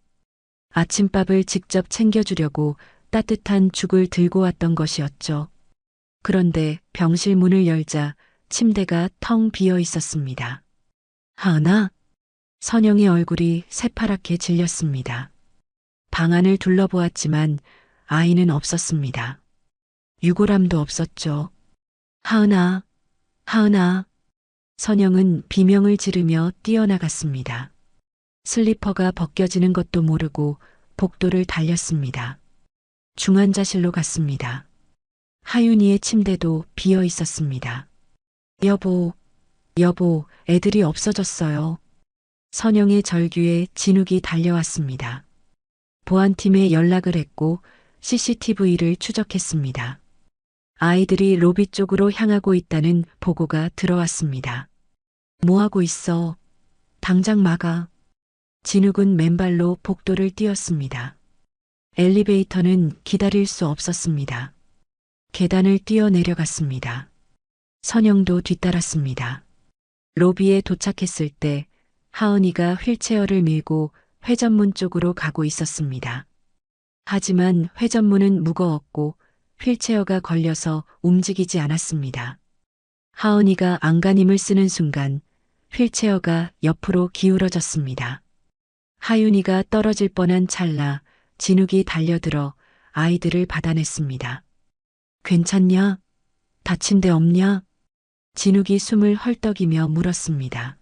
아침밥을 직접 챙겨주려고 따뜻한 죽을 들고 왔던 것이었죠. 그런데 병실 문을 열자 침대가 텅 비어 있었습니다. 하은아? 선영의 얼굴이 새파랗게 질렸습니다. 방 안을 둘러보았지만 아이는 없었습니다. 유골함도 없었죠. 하은아, 하은아. 선영은 비명을 지르며 뛰어나갔습니다. 슬리퍼가 벗겨지는 것도 모르고 복도를 달렸습니다. 중환자실로 갔습니다. 하윤이의 침대도 비어 있었습니다. 여보, 여보, 애들이 없어졌어요. 선영의 절규에 진욱이 달려왔습니다. 보안팀에 연락을 했고 CCTV를 추적했습니다. 아이들이 로비 쪽으로 향하고 있다는 보고가 들어왔습니다. 뭐하고 있어? 당장 막아. 진욱은 맨발로 복도를 뛰었습니다. 엘리베이터는 기다릴 수 없었습니다. 계단을 뛰어내려갔습니다. 선영도 뒤따랐습니다. 로비에 도착했을 때 하은이가 휠체어를 밀고 회전문 쪽으로 가고 있었습니다. 하지만 회전문은 무거웠고 휠체어가 걸려서 움직이지 않았습니다. 하은이가 안간힘을 쓰는 순간 휠체어가 옆으로 기울어졌습니다. 하윤이가 떨어질 뻔한 찰나 진욱이 달려들어 아이들을 받아냈습니다. 괜찮냐? 다친 데 없냐? 진욱이 숨을 헐떡이며 물었습니다.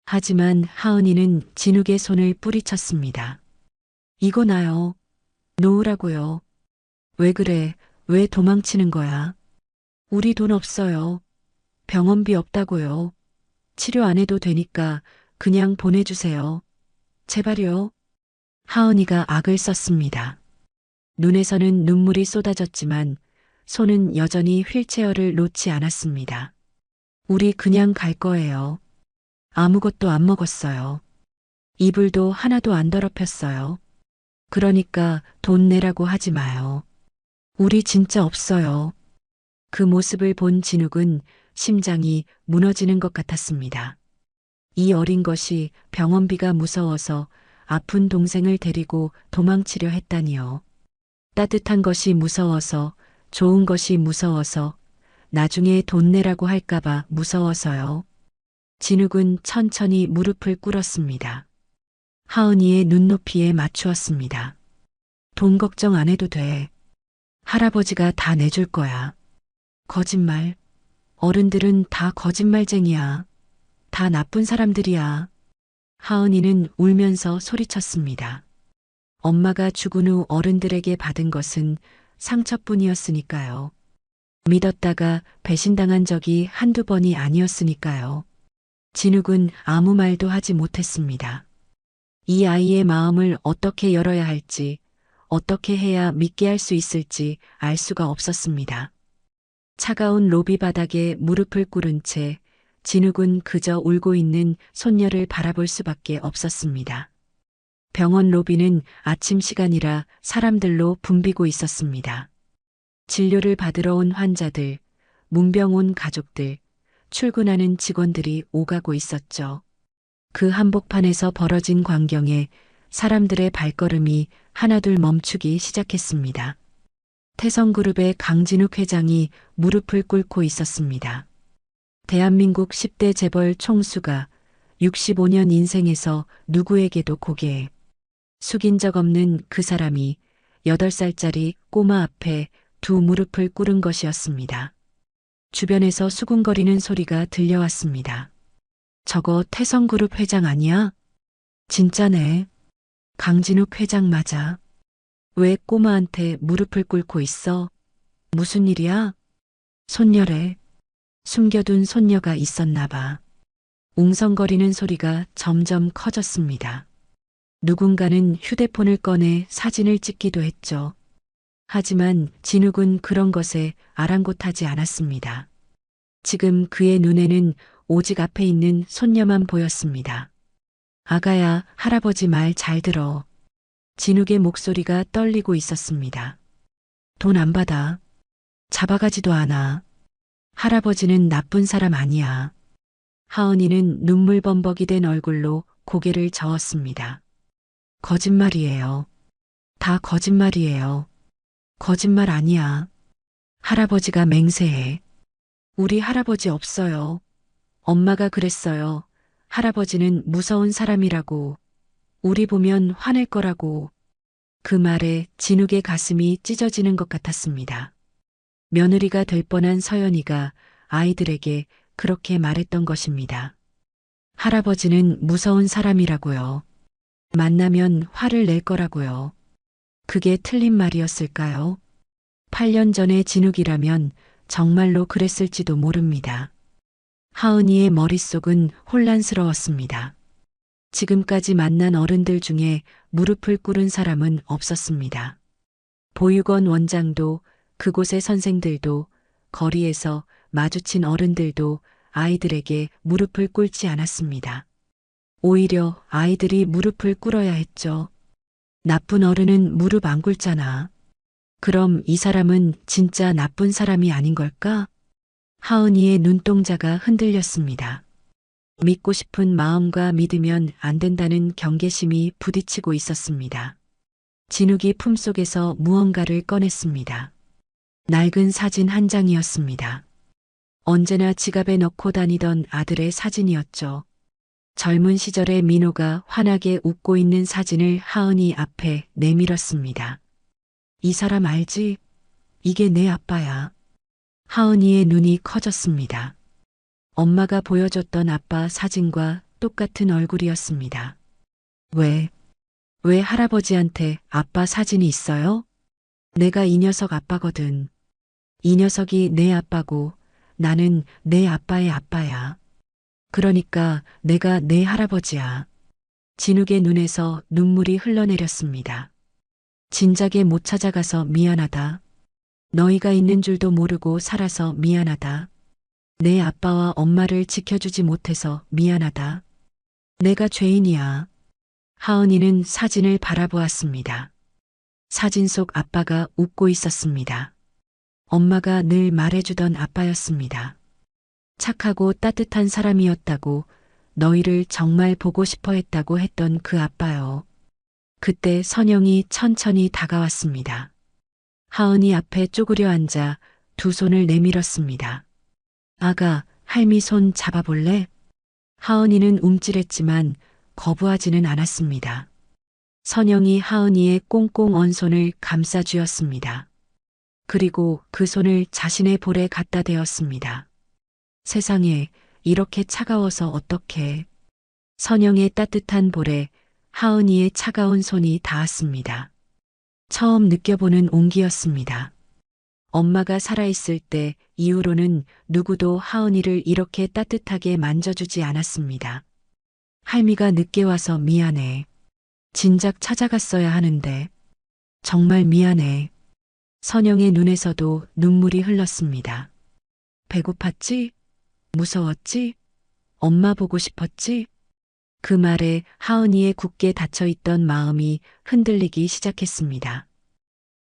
하지만 하은이는 진욱의 손을 뿌리쳤습니다. 이거 나요. 놓으라고요. 왜 그래? 왜 도망치는 거야? 우리 돈 없어요. 병원비 없다고요. 치료 안 해도 되니까 그냥 보내주세요. 제발요. 하은이가 악을 썼습니다. 눈에서는 눈물이 쏟아졌지만 손은 여전히 휠체어를 놓지 않았습니다. 우리 그냥 갈 거예요. 아무것도 안 먹었어요. 이불도 하나도 안 더럽혔어요. 그러니까 돈 내라고 하지 마요. 우리 진짜 없어요. 그 모습을 본 진욱은 심장이 무너지는 것 같았습니다. 이 어린 것이 병원비가 무서워서 아픈 동생을 데리고 도망치려 했다니요. 따뜻한 것이 무서워서, 좋은 것이 무서워서, 나중에 돈 내라고 할까봐 무서워서요. 진욱은 천천히 무릎을 꿇었습니다. 하은이의 눈높이에 맞추었습니다. 돈 걱정 안 해도 돼. 할아버지가 다 내줄 거야. 거짓말. 어른들은 다 거짓말쟁이야. 다 나쁜 사람들이야. 하은이는 울면서 소리쳤습니다. 엄마가 죽은 후 어른들에게 받은 것은 상처뿐이었으니까요. 믿었다가 배신당한 적이 한두 번이 아니었으니까요. 진욱은 아무 말도 하지 못했습니다. 이 아이의 마음을 어떻게 열어야 할지, 어떻게 해야 믿게 할 수 있을지 알 수가 없었습니다. 차가운 로비 바닥에 무릎을 꿇은 채 진욱은 그저 울고 있는 손녀를 바라볼 수밖에 없었습니다. 병원 로비는 아침 시간이라 사람들로 붐비고 있었습니다. 진료를 받으러 온 환자들, 문병 온 가족들, 출근하는 직원들이 오가고 있었죠. 그 한복판에서 벌어진 광경에 사람들의 발걸음이 하나둘 멈추기 시작했습니다. 태성그룹의 강진욱 회장이 무릎을 꿇고 있었습니다. 대한민국 10대 재벌 총수가 65년 인생에서 누구에게도 고개 숙인 적 없는 그 사람이 8살짜리 꼬마 앞에 두 무릎을 꿇은 것이었습니다. 주변에서 수군거리는 소리가 들려왔습니다. 저거 태성그룹 회장 아니야? 진짜네. 강진욱 회장 맞아. 왜 꼬마한테 무릎을 꿇고 있어? 무슨 일이야? 손녀래. 숨겨둔 손녀가 있었나 봐. 웅성거리는 소리가 점점 커졌습니다. 누군가는 휴대폰을 꺼내 사진을 찍기도 했죠. 하지만 진욱은 그런 것에 아랑곳하지 않았습니다. 지금 그의 눈에는 오직 앞에 있는 손녀만 보였습니다. 아가야, 할아버지 말 잘 들어. 진욱의 목소리가 떨리고 있었습니다. 돈 안 받아. 잡아가지도 않아. 할아버지는 나쁜 사람 아니야. 하은이는 눈물 범벅이 된 얼굴로 고개를 저었습니다. 거짓말이에요. 다 거짓말이에요. 거짓말 아니야. 할아버지가 맹세해. 우리 할아버지 없어요. 엄마가 그랬어요. 할아버지는 무서운 사람이라고. 우리 보면 화낼 거라고. 그 말에 진욱의 가슴이 찢어지는 것 같았습니다. 며느리가 될 뻔한 서연이가 아이들에게 그렇게 말했던 것입니다. 할아버지는 무서운 사람이라고요. 만나면 화를 낼 거라고요. 그게 틀린 말이었을까요? 8년 전의 진욱이라면 정말로 그랬을지도 모릅니다. 하은이의 머릿속은 혼란스러웠습니다. 지금까지 만난 어른들 중에 무릎을 꿇은 사람은 없었습니다. 보육원 원장도, 그곳의 선생들도, 거리에서 마주친 어른들도 아이들에게 무릎을 꿇지 않았습니다. 오히려 아이들이 무릎을 꿇어야 했죠. 나쁜 어른은 무릎 안 꿇잖아. 그럼 이 사람은 진짜 나쁜 사람이 아닌 걸까? 하은이의 눈동자가 흔들렸습니다. 믿고 싶은 마음과 믿으면 안 된다는 경계심이 부딪히고 있었습니다. 진욱이 품속에서 무언가를 꺼냈습니다. 낡은 사진 한 장이었습니다. 언제나 지갑에 넣고 다니던 아들의 사진이었죠. 젊은 시절의 민호가 환하게 웃고 있는 사진을 하은이 앞에 내밀었습니다. 이 사람 알지? 이게 내 아빠야. 하은이의 눈이 커졌습니다. 엄마가 보여줬던 아빠 사진과 똑같은 얼굴이었습니다. 왜 할아버지한테 아빠 사진이 있어요? 내가 이 녀석 아빠거든. 이 녀석이 내 아빠고 나는 내 아빠의 아빠야. 그러니까 내가 내 할아버지야. 진욱의 눈에서 눈물이 흘러내렸습니다. 진작에 못 찾아가서 미안하다. 너희가 있는 줄도 모르고 살아서 미안하다. 내 아빠와 엄마를 지켜주지 못해서 미안하다. 내가 죄인이야. 하은이는 사진을 바라보았습니다. 사진 속 아빠가 웃고 있었습니다. 엄마가 늘 말해주던 아빠였습니다. 착하고 따뜻한 사람이었다고, 너희를 정말 보고 싶어 했다고 했던 그 아빠요. 그때 선영이 천천히 다가왔습니다. 하은이 앞에 쪼그려 앉아 두 손을 내밀었습니다. 아가, 할미 손 잡아볼래? 하은이는 움찔했지만 거부하지는 않았습니다. 선영이 하은이의 꽁꽁 언 손을 감싸 쥐었습니다. 그리고 그 손을 자신의 볼에 갖다 대었습니다. 세상에, 이렇게 차가워서 어떡해. 선영의 따뜻한 볼에 하은이의 차가운 손이 닿았습니다. 처음 느껴보는 온기였습니다. 엄마가 살아있을 때 이후로는 누구도 하은이를 이렇게 따뜻하게 만져주지 않았습니다. 할미가 늦게 와서 미안해. 진작 찾아갔어야 하는데. 정말 미안해. 선영의 눈에서도 눈물이 흘렀습니다. 배고팠지? 무서웠지? 엄마 보고 싶었지? 그 말에 하은이의 굳게 닫혀있던 마음이 흔들리기 시작했습니다.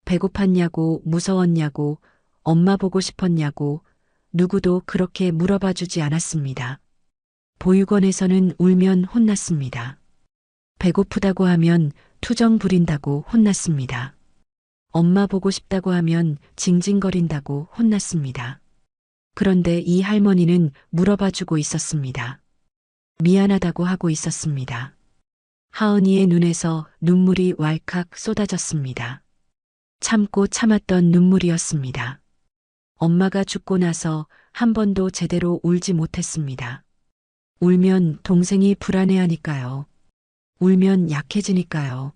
배고팠냐고, 무서웠냐고, 엄마 보고 싶었냐고, 누구도 그렇게 물어봐 주지 않았습니다. 보육원에서는 울면 혼났습니다. 배고프다고 하면 투정 부린다고 혼났습니다. 엄마 보고 싶다고 하면 징징거린다고 혼났습니다. 그런데 이 할머니는 물어봐 주고 있었습니다. 미안하다고 하고 있었습니다. 하은이의 눈에서 눈물이 왈칵 쏟아졌습니다. 참고 참았던 눈물이었습니다. 엄마가 죽고 나서 한 번도 제대로 울지 못했습니다. 울면 동생이 불안해하니까요. 울면 약해지니까요.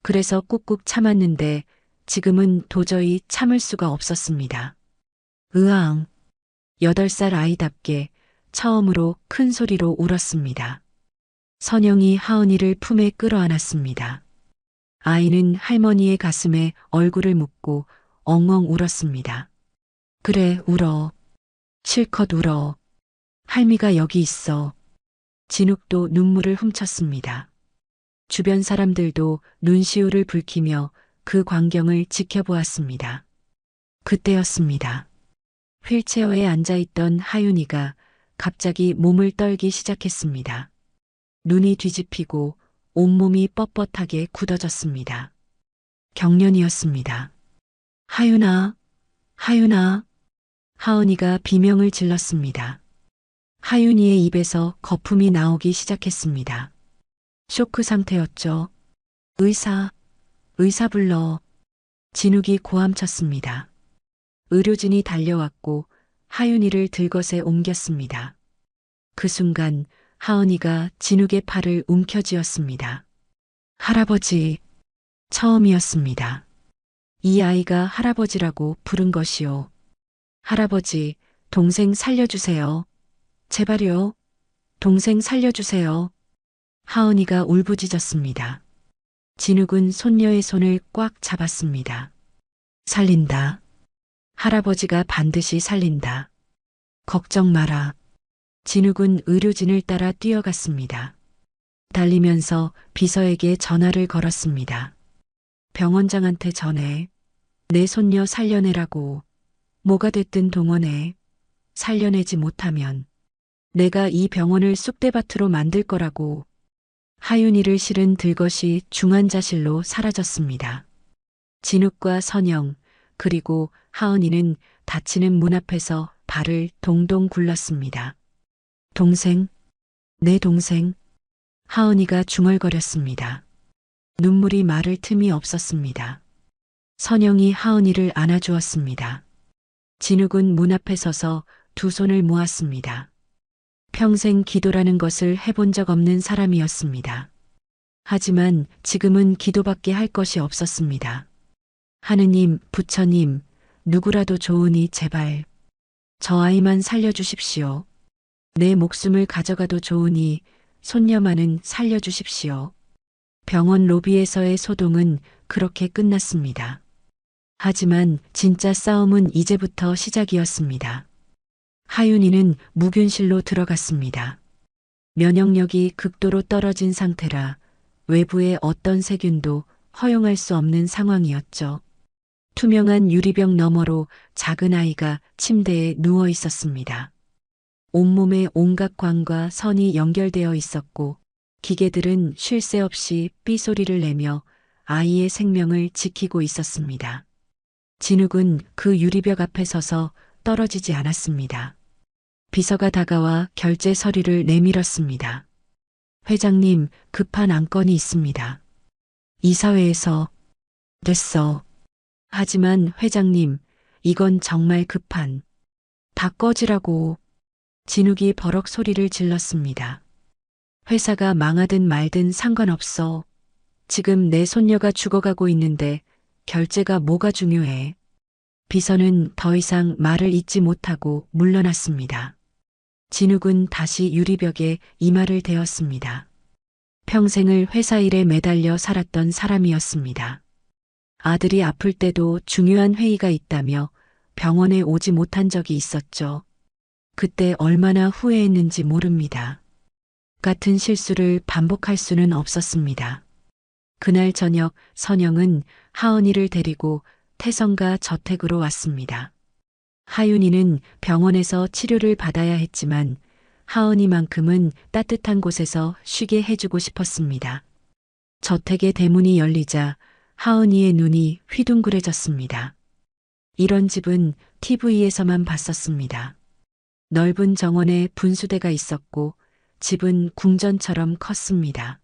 그래서 꾹꾹 참았는데 지금은 도저히 참을 수가 없었습니다. 으앙. 8살 아이답게 처음으로 큰 소리로 울었습니다. 선영이 하은이를 품에 끌어안았습니다. 아이는 할머니의 가슴에 얼굴을 묻고 엉엉 울었습니다. 그래, 울어. 실컷 울어. 할미가 여기 있어. 진욱도 눈물을 훔쳤습니다. 주변 사람들도 눈시울을 붉히며 그 광경을 지켜보았습니다. 그때였습니다. 휠체어에 앉아있던 하윤이가 갑자기 몸을 떨기 시작했습니다. 눈이 뒤집히고 온몸이 뻣뻣하게 굳어졌습니다. 경련이었습니다. 하윤아, 하윤아. 하은이가 비명을 질렀습니다. 하윤이의 입에서 거품이 나오기 시작했습니다. 쇼크 상태였죠. 의사 불러. 진욱이 고함쳤습니다. 의료진이 달려왔고 하윤이를 들것에 옮겼습니다. 그 순간 하은이가 진욱의 팔을 움켜쥐었습니다. 할아버지. 처음이었습니다. 이 아이가 할아버지라고 부른 것이요. 할아버지, 동생 살려주세요. 제발요. 동생 살려주세요. 하은이가 울부짖었습니다. 진욱은 손녀의 손을 꽉 잡았습니다. 살린다. 할아버지가 반드시 살린다. 걱정 마라. 진욱은 의료진을 따라 뛰어갔습니다. 달리면서 비서에게 전화를 걸었습니다. 병원장한테 전해. 내 손녀 살려내라고. 뭐가 됐든 동원해. 살려내지 못하면 내가 이 병원을 쑥대밭으로 만들 거라고. 하윤이를 실은 들것이 중환자실로 사라졌습니다. 진욱과 선영, 그리고 하은이는 닫히는 문 앞에서 발을 동동 굴렀습니다. 동생, 내 동생. 하은이가 중얼거렸습니다. 눈물이 마를 틈이 없었습니다. 선영이 하은이를 안아주었습니다. 진욱은 문 앞에 서서 두 손을 모았습니다. 평생 기도라는 것을 해본 적 없는 사람이었습니다. 하지만 지금은 기도밖에 할 것이 없었습니다. 하느님, 부처님, 누구라도 좋으니 제발 저 아이만 살려주십시오. 내 목숨을 가져가도 좋으니 손녀만은 살려주십시오. 병원 로비에서의 소동은 그렇게 끝났습니다. 하지만 진짜 싸움은 이제부터 시작이었습니다. 하윤이는 무균실로 들어갔습니다. 면역력이 극도로 떨어진 상태라 외부의 어떤 세균도 허용할 수 없는 상황이었죠. 투명한 유리병 너머로 작은 아이가 침대에 누워 있었습니다. 온몸에 온갖 관과 선이 연결되어 있었고 기계들은 쉴 새 없이 삐소리를 내며 아이의 생명을 지키고 있었습니다. 진욱은 그 유리벽 앞에 서서 떨어지지 않았습니다. 비서가 다가와 결제 서류를 내밀었습니다. 회장님, 급한 안건이 있습니다. 이사회에서 됐어. 하지만 회장님, 이건 정말 급한. 다 꺼지라고. 진욱이 버럭 소리를 질렀습니다. 회사가 망하든 말든 상관없어. 지금 내 손녀가 죽어가고 있는데 결제가 뭐가 중요해. 비서는 더 이상 말을 잇지 못하고 물러났습니다. 진욱은 다시 유리벽에 이마를 대었습니다. 평생을 회사 일에 매달려 살았던 사람이었습니다. 아들이 아플 때도 중요한 회의가 있다며 병원에 오지 못한 적이 있었죠. 그때 얼마나 후회했는지 모릅니다. 같은 실수를 반복할 수는 없었습니다. 그날 저녁 선영은 하은이를 데리고 태성가 저택으로 왔습니다. 하윤이는 병원에서 치료를 받아야 했지만 하은이만큼은 따뜻한 곳에서 쉬게 해주고 싶었습니다. 저택의 대문이 열리자 하은이의 눈이 휘둥그레졌습니다. 이런 집은 TV에서만 봤었습니다. 넓은 정원에 분수대가 있었고 집은 궁전처럼 컸습니다.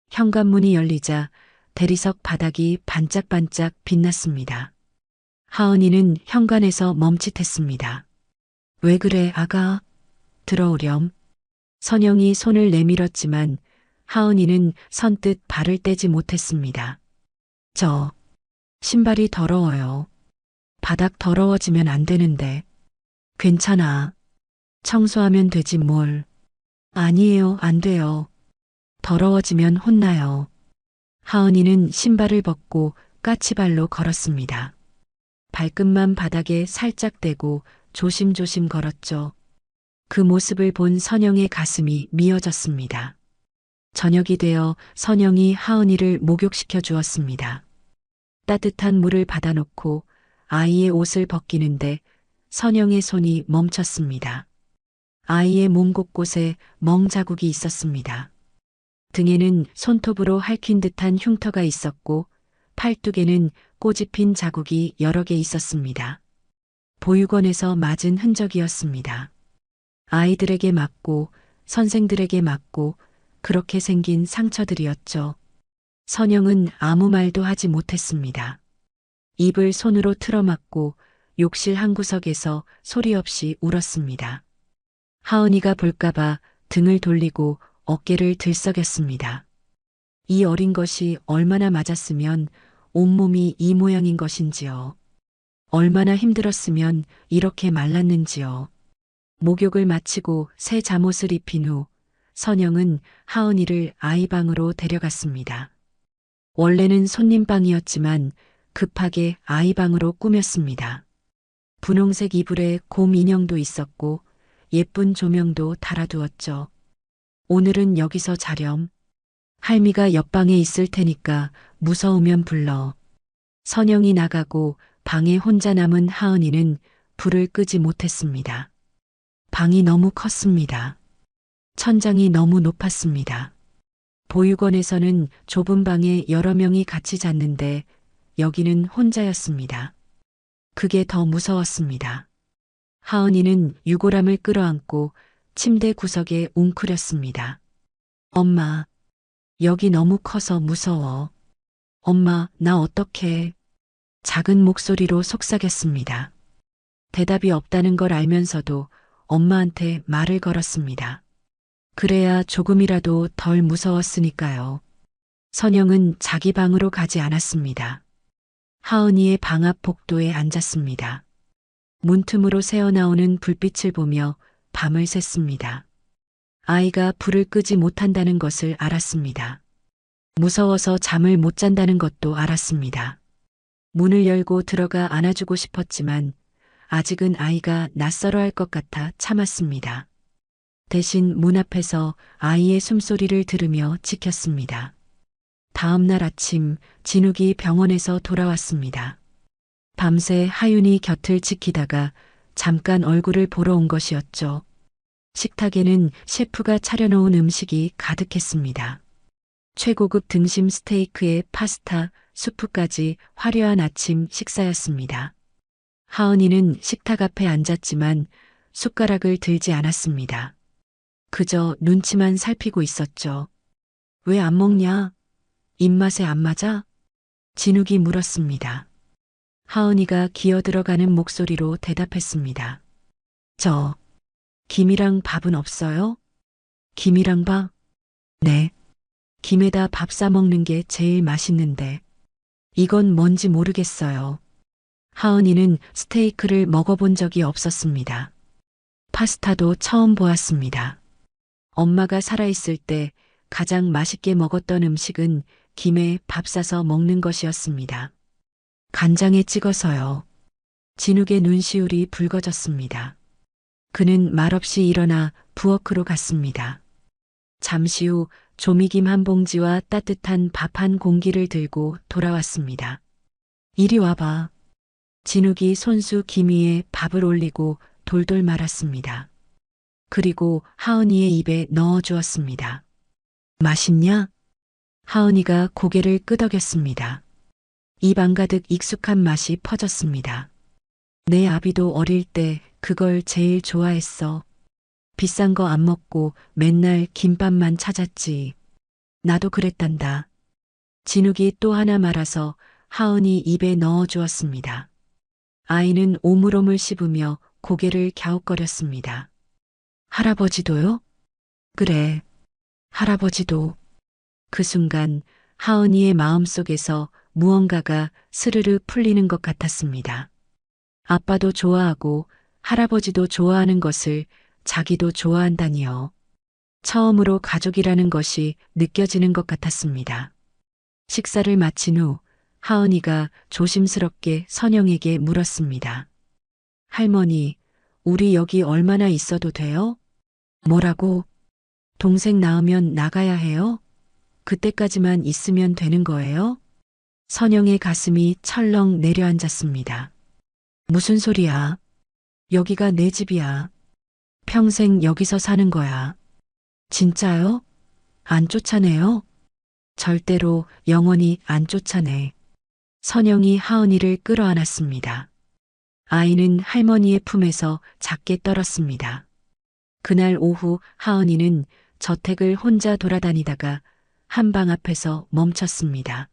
현관문이 열리자 대리석 바닥이 반짝반짝 빛났습니다. 하은이는 현관에서 멈칫했습니다. 왜 그래, 아가? 들어오렴. 선영이 손을 내밀었지만 하은이는 선뜻 발을 떼지 못했습니다. 저 신발이 더러워요. 바닥 더러워지면 안 되는데. 괜찮아. 청소하면 되지 뭘. 아니에요, 안 돼요. 더러워지면 혼나요. 하은이는 신발을 벗고 까치발로 걸었습니다. 발끝만 바닥에 살짝 대고 조심조심 걸었죠. 그 모습을 본 선영의 가슴이 미어졌습니다. 저녁이 되어 선영이 하은이를 목욕시켜 주었습니다. 따뜻한 물을 받아놓고 아이의 옷을 벗기는데 선영의 손이 멈췄습니다. 아이의 몸 곳곳에 멍 자국이 있었습니다. 등에는 손톱으로 핥힌 듯한 흉터가 있었고 팔뚝에는 꼬집힌 자국이 여러 개 있었습니다. 보육원에서 맞은 흔적이었습니다. 아이들에게 맞고 선생들에게 맞고 그렇게 생긴 상처들이었죠. 선영은 아무 말도 하지 못했습니다. 입을 손으로 틀어막고 욕실 한 구석에서 소리 없이 울었습니다. 하은이가 볼까봐 등을 돌리고 어깨를 들썩였습니다. 이 어린 것이 얼마나 맞았으면 온몸이 이 모양인 것인지요. 얼마나 힘들었으면 이렇게 말랐는지요. 목욕을 마치고 새 잠옷을 입힌 후 선영은 하은이를 아이방으로 데려갔습니다. 원래는 손님방이었지만 급하게 아이방으로 꾸몄습니다. 분홍색 이불에 곰 인형도 있었고 예쁜 조명도 달아두었죠. 오늘은 여기서 자렴. 할미가 옆방에 있을 테니까 무서우면 불러. 선영이 나가고 방에 혼자 남은 하은이는 불을 끄지 못했습니다. 방이 너무 컸습니다. 천장이 너무 높았습니다. 보육원에서는 좁은 방에 여러 명이 같이 잤는데 여기는 혼자였습니다. 그게 더 무서웠습니다. 하은이는 유골함을 끌어안고 침대 구석에 웅크렸습니다. 엄마, 여기 너무 커서 무서워. 엄마, 나 어떡해. 작은 목소리로 속삭였습니다. 대답이 없다는 걸 알면서도 엄마한테 말을 걸었습니다. 그래야 조금이라도 덜 무서웠으니까요. 선영은 자기 방으로 가지 않았습니다. 하은이의 방 앞 복도에 앉았습니다. 문틈으로 새어나오는 불빛을 보며 밤을 샜습니다. 아이가 불을 끄지 못한다는 것을 알았습니다. 무서워서 잠을 못 잔다는 것도 알았습니다. 문을 열고 들어가 안아주고 싶었지만 아직은 아이가 낯설어 할 것 같아 참았습니다. 대신 문 앞에서 아이의 숨소리를 들으며 지켰습니다. 다음 날 아침 진욱이 병원에서 돌아왔습니다. 밤새 하윤이 곁을 지키다가 잠깐 얼굴을 보러 온 것이었죠. 식탁에는 셰프가 차려놓은 음식이 가득했습니다. 최고급 등심 스테이크에 파스타, 수프까지 화려한 아침 식사였습니다. 하은이는 식탁 앞에 앉았지만 숟가락을 들지 않았습니다. 그저 눈치만 살피고 있었죠. 왜 안 먹냐? 입맛에 안 맞아? 진욱이 물었습니다. 하은이가 기어들어가는 목소리로 대답했습니다. 김이랑 밥은 없어요? 김이랑 밥? 네. 김에다 밥 싸 먹는 게 제일 맛있는데. 이건 뭔지 모르겠어요. 하은이는 스테이크를 먹어본 적이 없었습니다. 파스타도 처음 보았습니다. 엄마가 살아있을 때 가장 맛있게 먹었던 음식은 김에 밥 싸서 먹는 것이었습니다. 간장에 찍어서요. 진욱의 눈시울이 붉어졌습니다. 그는 말없이 일어나 부엌으로 갔습니다. 잠시 후 조미김 한 봉지와 따뜻한 밥 한 공기를 들고 돌아왔습니다. 이리 와봐. 진욱이 손수 김 위에 밥을 올리고 돌돌 말았습니다. 그리고 하은이의 입에 넣어 주었습니다. 맛있냐? 하은이가 고개를 끄덕였습니다. 입 안가득 익숙한 맛이 퍼졌습니다. 내 아비도 어릴 때 그걸 제일 좋아했어. 비싼 거 안 먹고 맨날 김밥만 찾았지. 나도 그랬단다. 진욱이 또 하나 말아서 하은이 입에 넣어 주었습니다. 아이는 오물오물 씹으며 고개를 갸웃거렸습니다. 할아버지도요? 그래, 할아버지도. 그 순간 하은이의 마음속에서 무언가가 스르르 풀리는 것 같았습니다. 아빠도 좋아하고 할아버지도 좋아하는 것을 자기도 좋아한다니요. 처음으로 가족이라는 것이 느껴지는 것 같았습니다. 식사를 마친 후 하은이가 조심스럽게 선영에게 물었습니다. 할머니, 우리 여기 얼마나 있어도 돼요? 뭐라고? 동생 낳으면 나가야 해요? 그때까지만 있으면 되는 거예요? 선영의 가슴이 철렁 내려앉았습니다. 무슨 소리야? 여기가 내 집이야. 평생 여기서 사는 거야. 진짜요? 안 쫓아내요? 절대로 영원히 안 쫓아내. 선영이 하은이를 끌어안았습니다. 아이는 할머니의 품에서 작게 떨었습니다. 그날 오후 하은이는 저택을 혼자 돌아다니다가 한방 앞에서 멈췄습니다.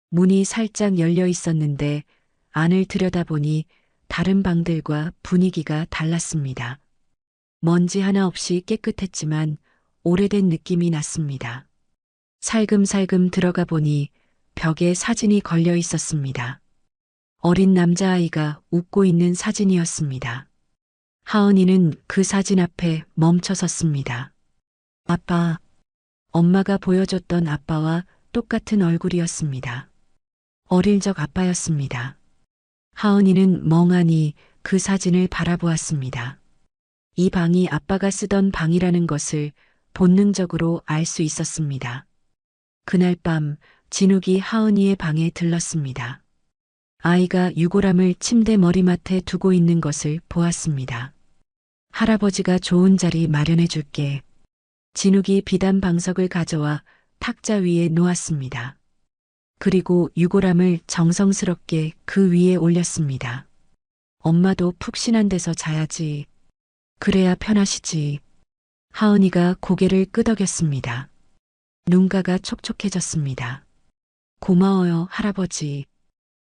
문이 살짝 열려 있었는데 안을 들여다보니 다른 방들과 분위기가 달랐습니다. 먼지 하나 없이 깨끗했지만 오래된 느낌이 났습니다. 살금살금 들어가 보니 벽에 사진이 걸려 있었습니다. 어린 남자아이가 웃고 있는 사진이었습니다. 하은이는 그 사진 앞에 멈춰 섰습니다. 아빠, 엄마가 보여줬던 아빠와 똑같은 얼굴이었습니다. 어릴 적 아빠였습니다. 하은이는 멍하니 그 사진을 바라보았습니다. 이 방이 아빠가 쓰던 방이라는 것을 본능적으로 알 수 있었습니다. 그날 밤 진욱이 하은이의 방에 들렀습니다. 아이가 유골함을 침대 머리맡에 두고 있는 것을 보았습니다. 할아버지가 좋은 자리 마련해 줄게. 진욱이 비단 방석을 가져와 탁자 위에 놓았습니다. 그리고 유골함을 정성스럽게 그 위에 올렸습니다. 엄마도 푹신한 데서 자야지. 그래야 편하시지. 하은이가 고개를 끄덕였습니다. 눈가가 촉촉해졌습니다. 고마워요, 할아버지.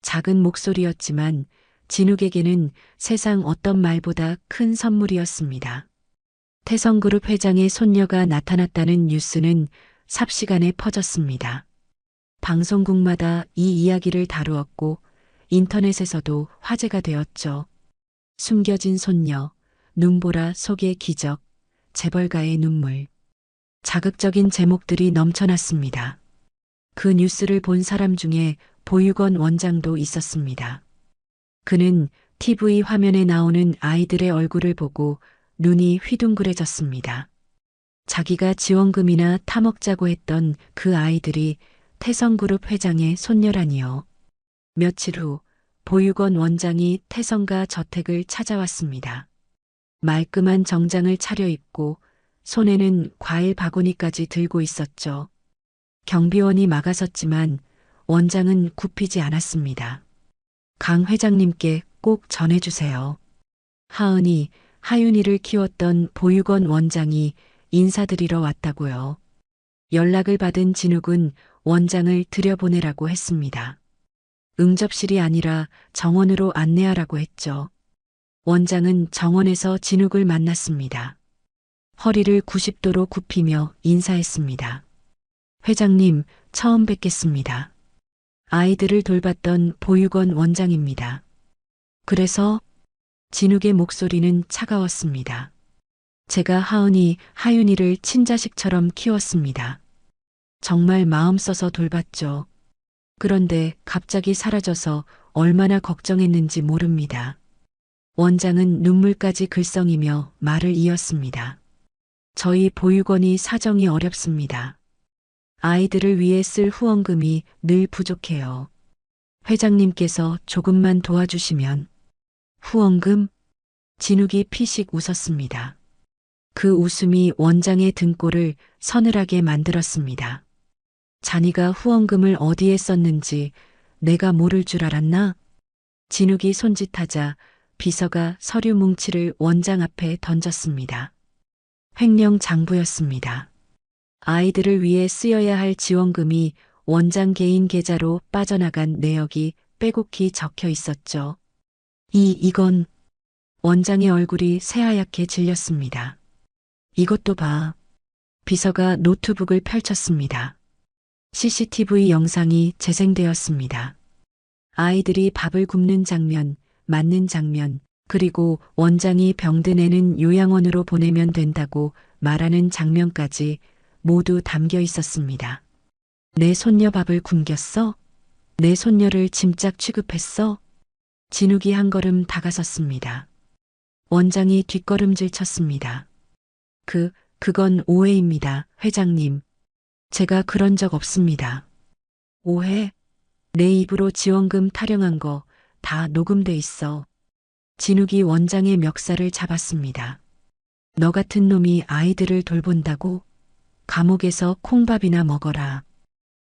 작은 목소리였지만 진욱에게는 세상 어떤 말보다 큰 선물이었습니다. 태성그룹 회장의 손녀가 나타났다는 뉴스는 삽시간에 퍼졌습니다. 방송국마다 이 이야기를 다루었고 인터넷에서도 화제가 되었죠. 숨겨진 손녀, 눈보라 속의 기적, 재벌가의 눈물. 자극적인 제목들이 넘쳐났습니다. 그 뉴스를 본 사람 중에 보육원 원장도 있었습니다. 그는 TV 화면에 나오는 아이들의 얼굴을 보고 눈이 휘둥그레졌습니다. 자기가 지원금이나 타먹자고 했던 그 아이들이 태성그룹 회장의 손녀라니요. 며칠 후 보육원 원장이 태성가 저택을 찾아왔습니다. 말끔한 정장을 차려입고 손에는 과일 바구니까지 들고 있었죠. 경비원이 막아섰지만 원장은 굽히지 않았습니다. 강 회장님께 꼭 전해주세요. 하은이, 하윤이를 키웠던 보육원 원장이 인사드리러 왔다고요. 연락을 받은 진욱은 원장을 들여보내라고 했습니다. 응접실이 아니라 정원으로 안내하라고 했죠. 원장은 정원에서 진욱을 만났습니다. 허리를 90도로 굽히며 인사했습니다. 회장님, 처음 뵙겠습니다. 아이들을 돌봤던 보육원 원장입니다. 그래서 진욱의 목소리는 차가웠습니다. 제가 하은이, 하윤이를 친자식처럼 키웠습니다. 정말 마음 써서 돌봤죠. 그런데 갑자기 사라져서 얼마나 걱정했는지 모릅니다. 원장은 눈물까지 글썽이며 말을 이었습니다. 저희 보육원이 사정이 어렵습니다. 아이들을 위해 쓸 후원금이 늘 부족해요. 회장님께서 조금만 도와주시면. 후원금? 진욱이 피식 웃었습니다. 그 웃음이 원장의 등골을 서늘하게 만들었습니다. 자니가 후원금을 어디에 썼는지 내가 모를 줄 알았나? 진욱이 손짓하자 비서가 서류 뭉치를 원장 앞에 던졌습니다. 횡령 장부였습니다. 아이들을 위해 쓰여야 할 지원금이 원장 개인 계좌로 빠져나간 내역이 빼곡히 적혀 있었죠. 이건 원장의 얼굴이 새하얗게 질렸습니다. 이것도 봐. 비서가 노트북을 펼쳤습니다. CCTV 영상이 재생되었습니다. 아이들이 밥을 굽는 장면, 맞는 장면, 그리고 원장이 병든 애는 요양원으로 보내면 된다고 말하는 장면까지 모두 담겨 있었습니다. 내 손녀 밥을 굶겼어? 내 손녀를 짐짝 취급했어? 진욱이 한 걸음 다가섰습니다. 원장이 뒷걸음질 쳤습니다. 그건 오해입니다, 회장님. 제가 그런 적 없습니다. 오해? 내 입으로 지원금 타령한 거 다 녹음돼 있어. 진욱이 원장의 멱살을 잡았습니다. 너 같은 놈이 아이들을 돌본다고? 감옥에서 콩밥이나 먹어라.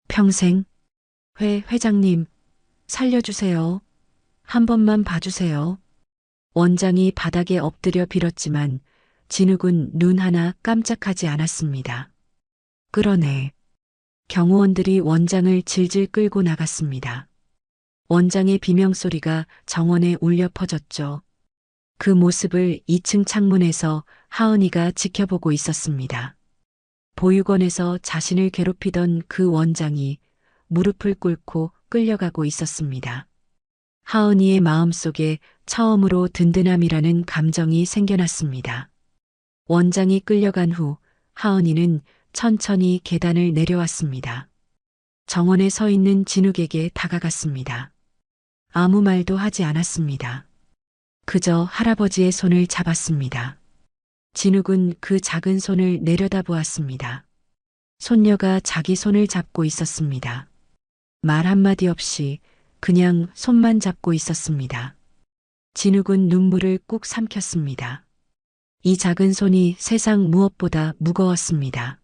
평생? 회장님, 살려주세요. 한 번만 봐주세요. 원장이 바닥에 엎드려 빌었지만 진욱은 눈 하나 깜짝하지 않았습니다. 끌어내. 경호원들이 원장을 질질 끌고 나갔습니다. 원장의 비명소리가 정원에 울려 퍼졌죠. 그 모습을 2층 창문에서 하은이가 지켜보고 있었습니다. 보육원에서 자신을 괴롭히던 그 원장이 무릎을 꿇고 끌려가고 있었습니다. 하은이의 마음속에 처음으로 든든함이라는 감정이 생겨났습니다. 원장이 끌려간 후 하은이는 천천히 계단을 내려왔습니다. 정원에 서 있는 진욱에게 다가갔습니다. 아무 말도 하지 않았습니다. 그저 할아버지의 손을 잡았습니다. 진욱은 그 작은 손을 내려다보았습니다. 손녀가 자기 손을 잡고 있었습니다. 말 한마디 없이 그냥 손만 잡고 있었습니다. 진욱은 눈물을 꾹 삼켰습니다. 이 작은 손이 세상 무엇보다 무거웠습니다.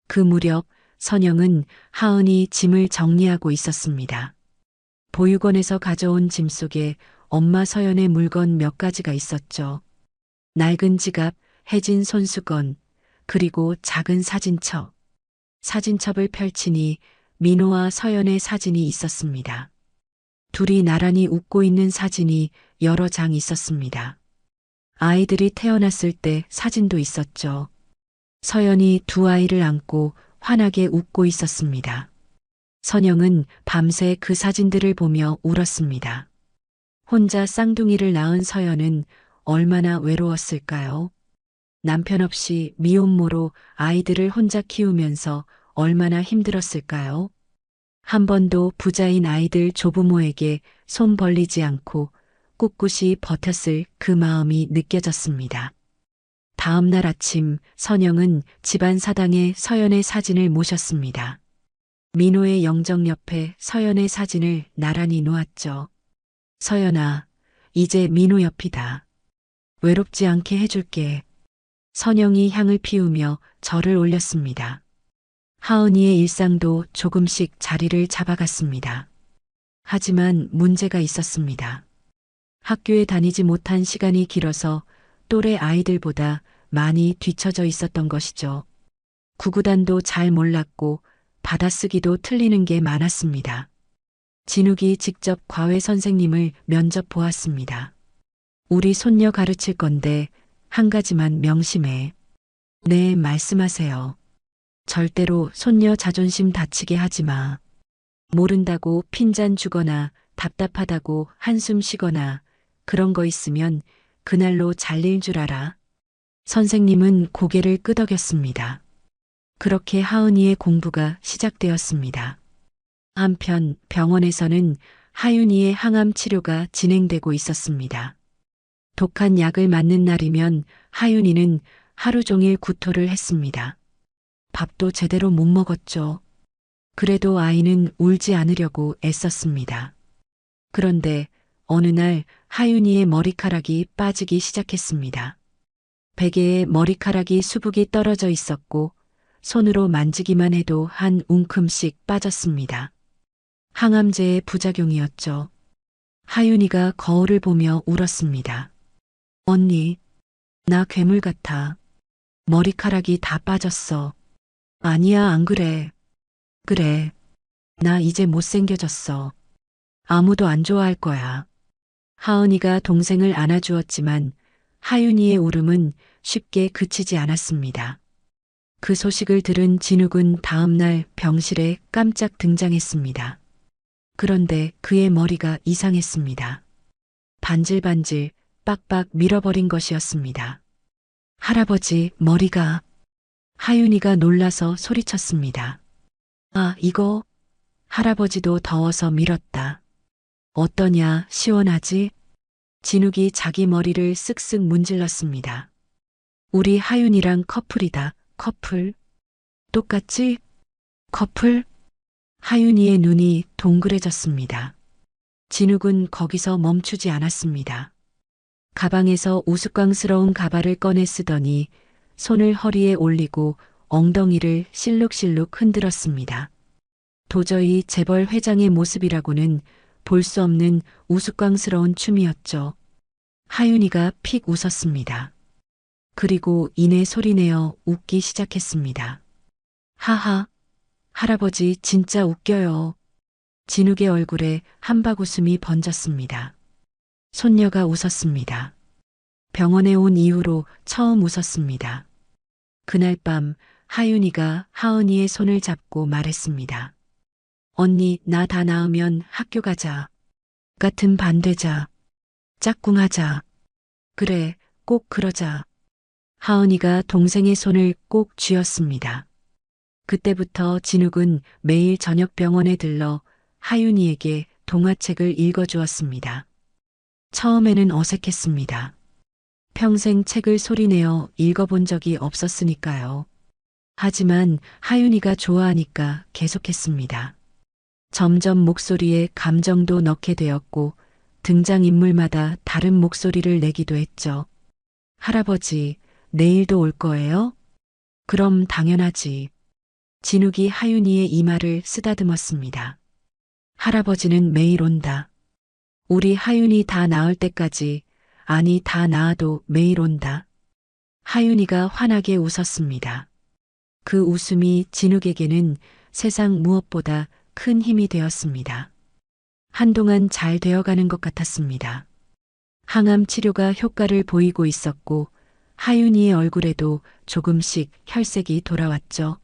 그 무렵 선영은 하은이 짐을 정리하고 있었습니다. 보육원에서 가져온 짐 속에 엄마 서연의 물건 몇 가지가 있었죠. 낡은 지갑, 해진 손수건, 그리고 작은 사진첩. 사진첩을 펼치니 민호와 서연의 사진이 있었습니다. 둘이 나란히 웃고 있는 사진이 여러 장 있었습니다. 아이들이 태어났을 때 사진도 있었죠. 서연이 두 아이를 안고 환하게 웃고 있었습니다. 선영은 밤새 그 사진들을 보며 울었습니다. 혼자 쌍둥이를 낳은 서연은 얼마나 외로웠을까요? 남편 없이 미혼모로 아이들을 혼자 키우면서 얼마나 힘들었을까요? 한 번도 부자인 아이들 조부모에게 손 벌리지 않고 꿋꿋이 버텼을 그 마음이 느껴졌습니다. 다음 날 아침 선영은 집안 사당에 서연의 사진을 모셨습니다. 민호의 영정 옆에 서연의 사진을 나란히 놓았죠. 서연아, 이제 민호 옆이다. 외롭지 않게 해줄게. 선영이 향을 피우며 절을 올렸습니다. 하은이의 일상도 조금씩 자리를 잡아갔습니다. 하지만 문제가 있었습니다. 학교에 다니지 못한 시간이 길어서 또래 아이들보다 많이 뒤처져 있었던 것이죠. 구구단도 잘 몰랐고 받아쓰기도 틀리는 게 많았습니다. 진욱이 직접 과외 선생님을 면접 보았습니다. 우리 손녀 가르칠 건데 한 가지만 명심해. 네, 말씀하세요. 절대로 손녀 자존심 다치게 하지 마. 모른다고 핀잔 주거나 답답하다고 한숨 쉬거나 그런 거 있으면 그날로 잘릴 줄 알아. 선생님은 고개를 끄덕였습니다. 그렇게 하은이의 공부가 시작되었습니다. 한편 병원에서는 하윤이의 항암 치료가 진행되고 있었습니다. 독한 약을 맞는 날이면 하윤이는 하루 종일 구토를 했습니다. 밥도 제대로 못 먹었죠. 그래도 아이는 울지 않으려고 애썼습니다. 그런데 어느 날 하윤이의 머리카락이 빠지기 시작했습니다. 베개에 머리카락이 수북이 떨어져 있었고 손으로 만지기만 해도 한 움큼씩 빠졌습니다. 항암제의 부작용이었죠. 하윤이가 거울을 보며 울었습니다. 언니, 나 괴물 같아. 머리카락이 다 빠졌어. 아니야, 안 그래. 그래. 나 이제 못생겨졌어. 아무도 안 좋아할 거야. 하은이가 동생을 안아주었지만 하윤이의 울음은 쉽게 그치지 않았습니다. 그 소식을 들은 진욱은 다음 날 병실에 깜짝 등장했습니다. 그런데 그의 머리가 이상했습니다. 반질반질 빡빡 밀어버린 것이었습니다. 할아버지, 머리가... 하윤이가 놀라서 소리쳤습니다. 아, 이거... 할아버지도 더워서 밀었다. 어떠냐, 시원하지? 진욱이 자기 머리를 쓱쓱 문질렀습니다. 우리 하윤이랑 커플이다, 커플. 똑같지? 커플? 하윤이의 눈이 동그래졌습니다. 진욱은 거기서 멈추지 않았습니다. 가방에서 우스꽝스러운 가발을 꺼내 쓰더니 손을 허리에 올리고 엉덩이를 실룩실룩 흔들었습니다. 도저히 재벌 회장의 모습이라고는 볼 수 없는 우스꽝스러운 춤이었죠. 하윤이가 픽 웃었습니다. 그리고 이내 소리내어 웃기 시작했습니다. 하하, 할아버지 진짜 웃겨요. 진욱의 얼굴에 한박웃음이 번졌습니다. 손녀가 웃었습니다. 병원에 온 이후로 처음 웃었습니다. 그날 밤 하윤이가 하은이의 손을 잡고 말했습니다. 언니, 나 다 나으면 학교 가자. 같은 반대자. 짝꿍하자. 그래, 꼭 그러자. 하은이가 동생의 손을 꼭 쥐었습니다. 그때부터 진욱은 매일 저녁 병원에 들러 하윤이에게 동화책을 읽어주었습니다. 처음에는 어색했습니다. 평생 책을 소리내어 읽어본 적이 없었으니까요. 하지만 하윤이가 좋아하니까 계속했습니다. 점점 목소리에 감정도 넣게 되었고 등장인물마다 다른 목소리를 내기도 했죠. 할아버지, 내일도 올 거예요? 그럼 당연하지. 진욱이 하윤이의 이마를 쓰다듬었습니다. 할아버지는 매일 온다. 우리 하윤이 다 나을 때까지, 아니 다 나아도 매일 온다. 하윤이가 환하게 웃었습니다. 그 웃음이 진욱에게는 세상 무엇보다 큰 힘이 되었습니다. 한동안 잘 되어가는 것 같았습니다. 항암 치료가 효과를 보이고 있었고 하윤이의 얼굴에도 조금씩 혈색이 돌아왔죠.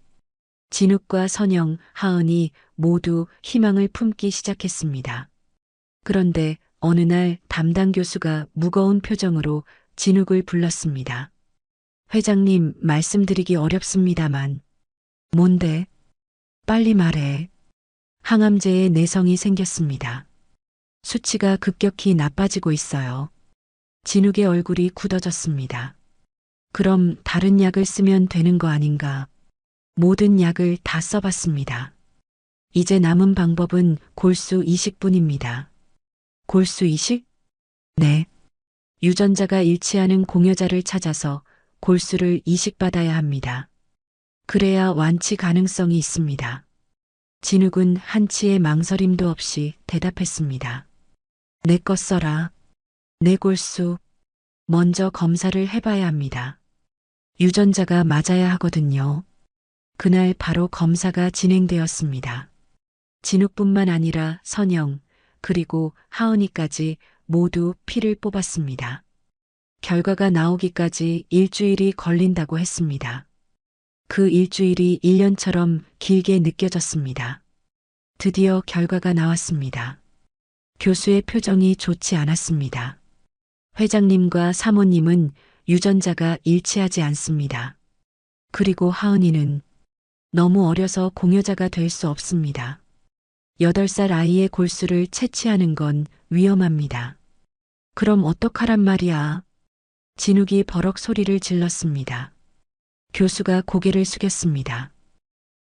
진욱과 선영, 하은이 모두 희망을 품기 시작했습니다. 그런데 어느 날 담당 교수가 무거운 표정으로 진욱을 불렀습니다. 회장님, 말씀드리기 어렵습니다만. 뭔데? 빨리 말해. 항암제에 내성이 생겼습니다. 수치가 급격히 나빠지고 있어요. 진욱의 얼굴이 굳어졌습니다. 그럼 다른 약을 쓰면 되는 거 아닌가? 모든 약을 다 써봤습니다. 이제 남은 방법은 골수 이식뿐입니다. 골수 이식? 네. 유전자가 일치하는 공여자를 찾아서 골수를 이식받아야 합니다. 그래야 완치 가능성이 있습니다. 진욱은 한치의 망설임도 없이 대답했습니다. 내 것 써라. 내 골수. 먼저 검사를 해봐야 합니다. 유전자가 맞아야 하거든요. 그날 바로 검사가 진행되었습니다. 진욱뿐만 아니라 선영, 그리고 하은이까지 모두 피를 뽑았습니다. 결과가 나오기까지 일주일이 걸린다고 했습니다. 그 일주일이 1년처럼 길게 느껴졌습니다. 드디어 결과가 나왔습니다. 교수의 표정이 좋지 않았습니다. 회장님과 사모님은 유전자가 일치하지 않습니다. 그리고 하은이는 너무 어려서 공여자가 될 수 없습니다. 8살 아이의 골수를 채취하는 건 위험합니다. 그럼 어떡하란 말이야? 진욱이 버럭 소리를 질렀습니다. 교수가 고개를 숙였습니다.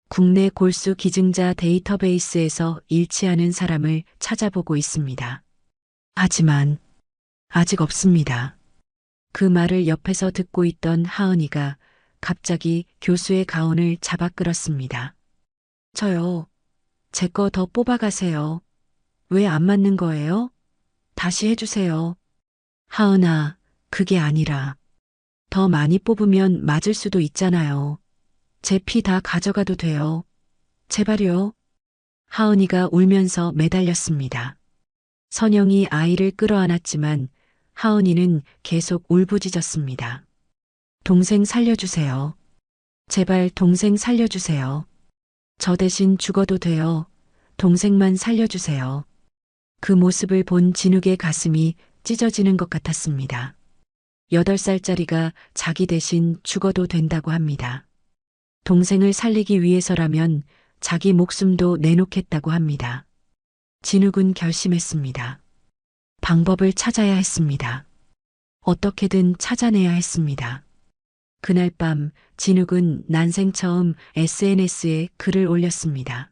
국내 골수 기증자 데이터베이스에서 일치하는 사람을 찾아보고 있습니다. 하지만 아직 없습니다. 그 말을 옆에서 듣고 있던 하은이가 갑자기 교수의 가운을 잡아 끌었습니다. 저요. 제 거 더 뽑아가세요. 왜 안 맞는 거예요? 다시 해주세요. 하은아, 그게 아니라 더 많이 뽑으면 맞을 수도 있잖아요. 제 피 다 가져가도 돼요. 제발요. 하은이가 울면서 매달렸습니다. 선영이 아이를 끌어안았지만 하은이는 계속 울부짖었습니다. 동생 살려주세요. 제발 동생 살려주세요. 저 대신 죽어도 돼요. 동생만 살려주세요. 그 모습을 본 진욱의 가슴이 찢어지는 것 같았습니다. 8살짜리가 자기 대신 죽어도 된다고 합니다. 동생을 살리기 위해서라면 자기 목숨도 내놓겠다고 합니다. 진욱은 결심했습니다. 방법을 찾아야 했습니다. 어떻게든 찾아내야 했습니다. 그날 밤 진욱은 난생 처음 SNS에 글을 올렸습니다.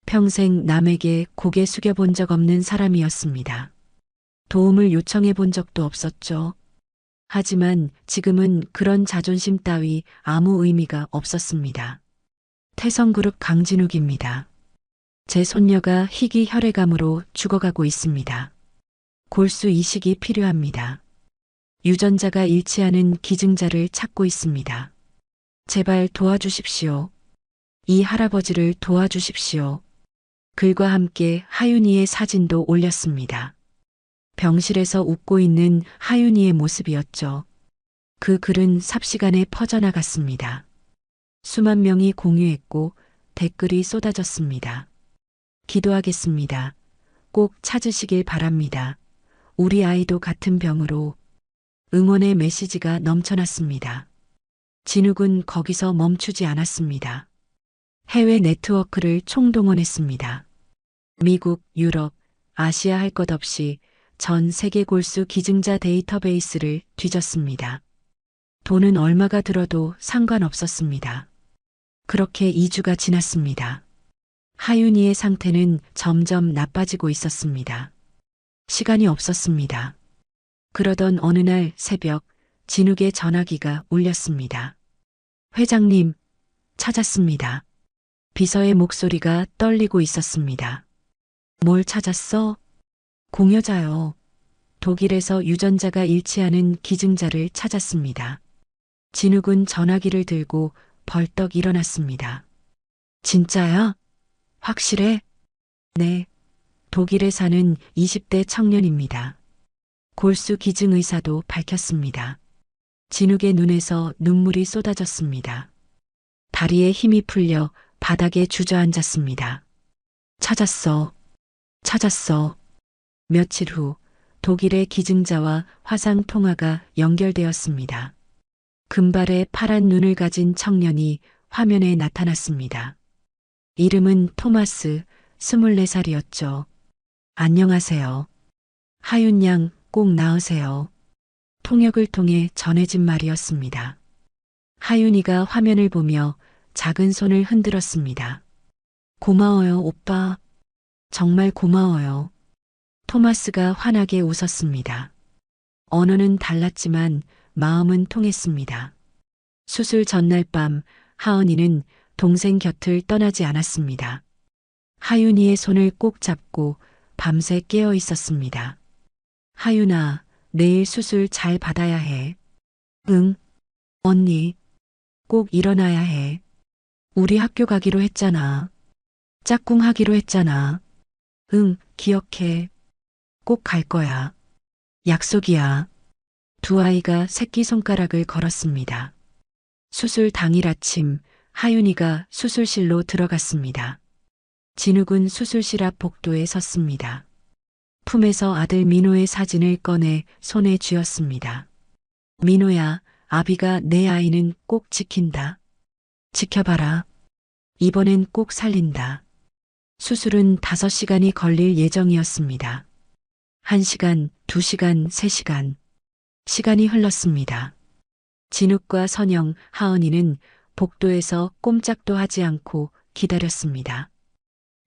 평생 남에게 고개 숙여본 적 없는 사람이었습니다. 도움을 요청해 본 적도 없었죠. 하지만 지금은 그런 자존심 따위 아무 의미가 없었습니다. 태성그룹 강진욱입니다. 제 손녀가 희귀 혈액암으로 죽어가고 있습니다. 골수 이식이 필요합니다. 유전자가 일치하는 기증자를 찾고 있습니다. 제발 도와주십시오. 이 할아버지를 도와주십시오. 글과 함께 하윤이의 사진도 올렸습니다. 병실에서 웃고 있는 하윤이의 모습이었죠. 그 글은 삽시간에 퍼져나갔습니다. 수만 명이 공유했고 댓글이 쏟아졌습니다. 기도하겠습니다. 꼭 찾으시길 바랍니다. 우리 아이도 같은 병으로. 응원의 메시지가 넘쳐났습니다. 진욱은 거기서 멈추지 않았습니다. 해외 네트워크를 총동원했습니다. 미국, 유럽, 아시아 할 것 없이 전 세계 골수 기증자 데이터베이스를 뒤졌습니다. 돈은 얼마가 들어도 상관없었습니다. 그렇게 2주가 지났습니다. 하윤이의 상태는 점점 나빠지고 있었습니다. 시간이 없었습니다. 그러던 어느 날 새벽 진욱의 전화기가 울렸습니다. 회장님, 찾았습니다. 비서의 목소리가 떨리고 있었습니다. 뭘 찾았어? 공여자요. 독일에서 유전자가 일치하는 기증자를 찾았습니다. 진욱은 전화기를 들고 벌떡 일어났습니다. 진짜야? 확실해? 네. 독일에 사는 20대 청년입니다. 골수 기증 의사도 밝혔습니다. 진욱의 눈에서 눈물이 쏟아졌습니다. 다리에 힘이 풀려 바닥에 주저앉았습니다. 찾았어. 찾았어. 며칠 후 독일의 기증자와 화상 통화가 연결되었습니다. 금발의 파란 눈을 가진 청년이 화면에 나타났습니다. 이름은 토마스, 24살이었죠. 안녕하세요. 하윤 양 꼭 나으세요. 통역을 통해 전해진 말이었습니다. 하윤이가 화면을 보며 작은 손을 흔들었습니다. 고마워요, 오빠. 정말 고마워요. 토마스가 환하게 웃었습니다. 언어는 달랐지만 마음은 통했습니다. 수술 전날 밤 하은이는 동생 곁을 떠나지 않았습니다. 하윤이의 손을 꼭 잡고 밤새 깨어 있었습니다. 하윤아, 내일 수술 잘 받아야 해. 응, 언니. 꼭 일어나야 해. 우리 학교 가기로 했잖아. 짝꿍 하기로 했잖아. 응, 기억해. 꼭 갈 거야. 약속이야. 두 아이가 새끼손가락을 걸었습니다. 수술 당일 아침 하윤이가 수술실로 들어갔습니다. 진욱은 수술실 앞 복도에 섰습니다. 품에서 아들 민호의 사진을 꺼내 손에 쥐었습니다. 민호야, 아비가 내 아이는 꼭 지킨다. 지켜봐라. 이번엔 꼭 살린다. 수술은 5시간이 걸릴 예정이었습니다. 1시간, 2시간, 3시간. 시간이 흘렀습니다. 진욱과 선영, 하은이는 복도에서 꼼짝도 하지 않고 기다렸습니다.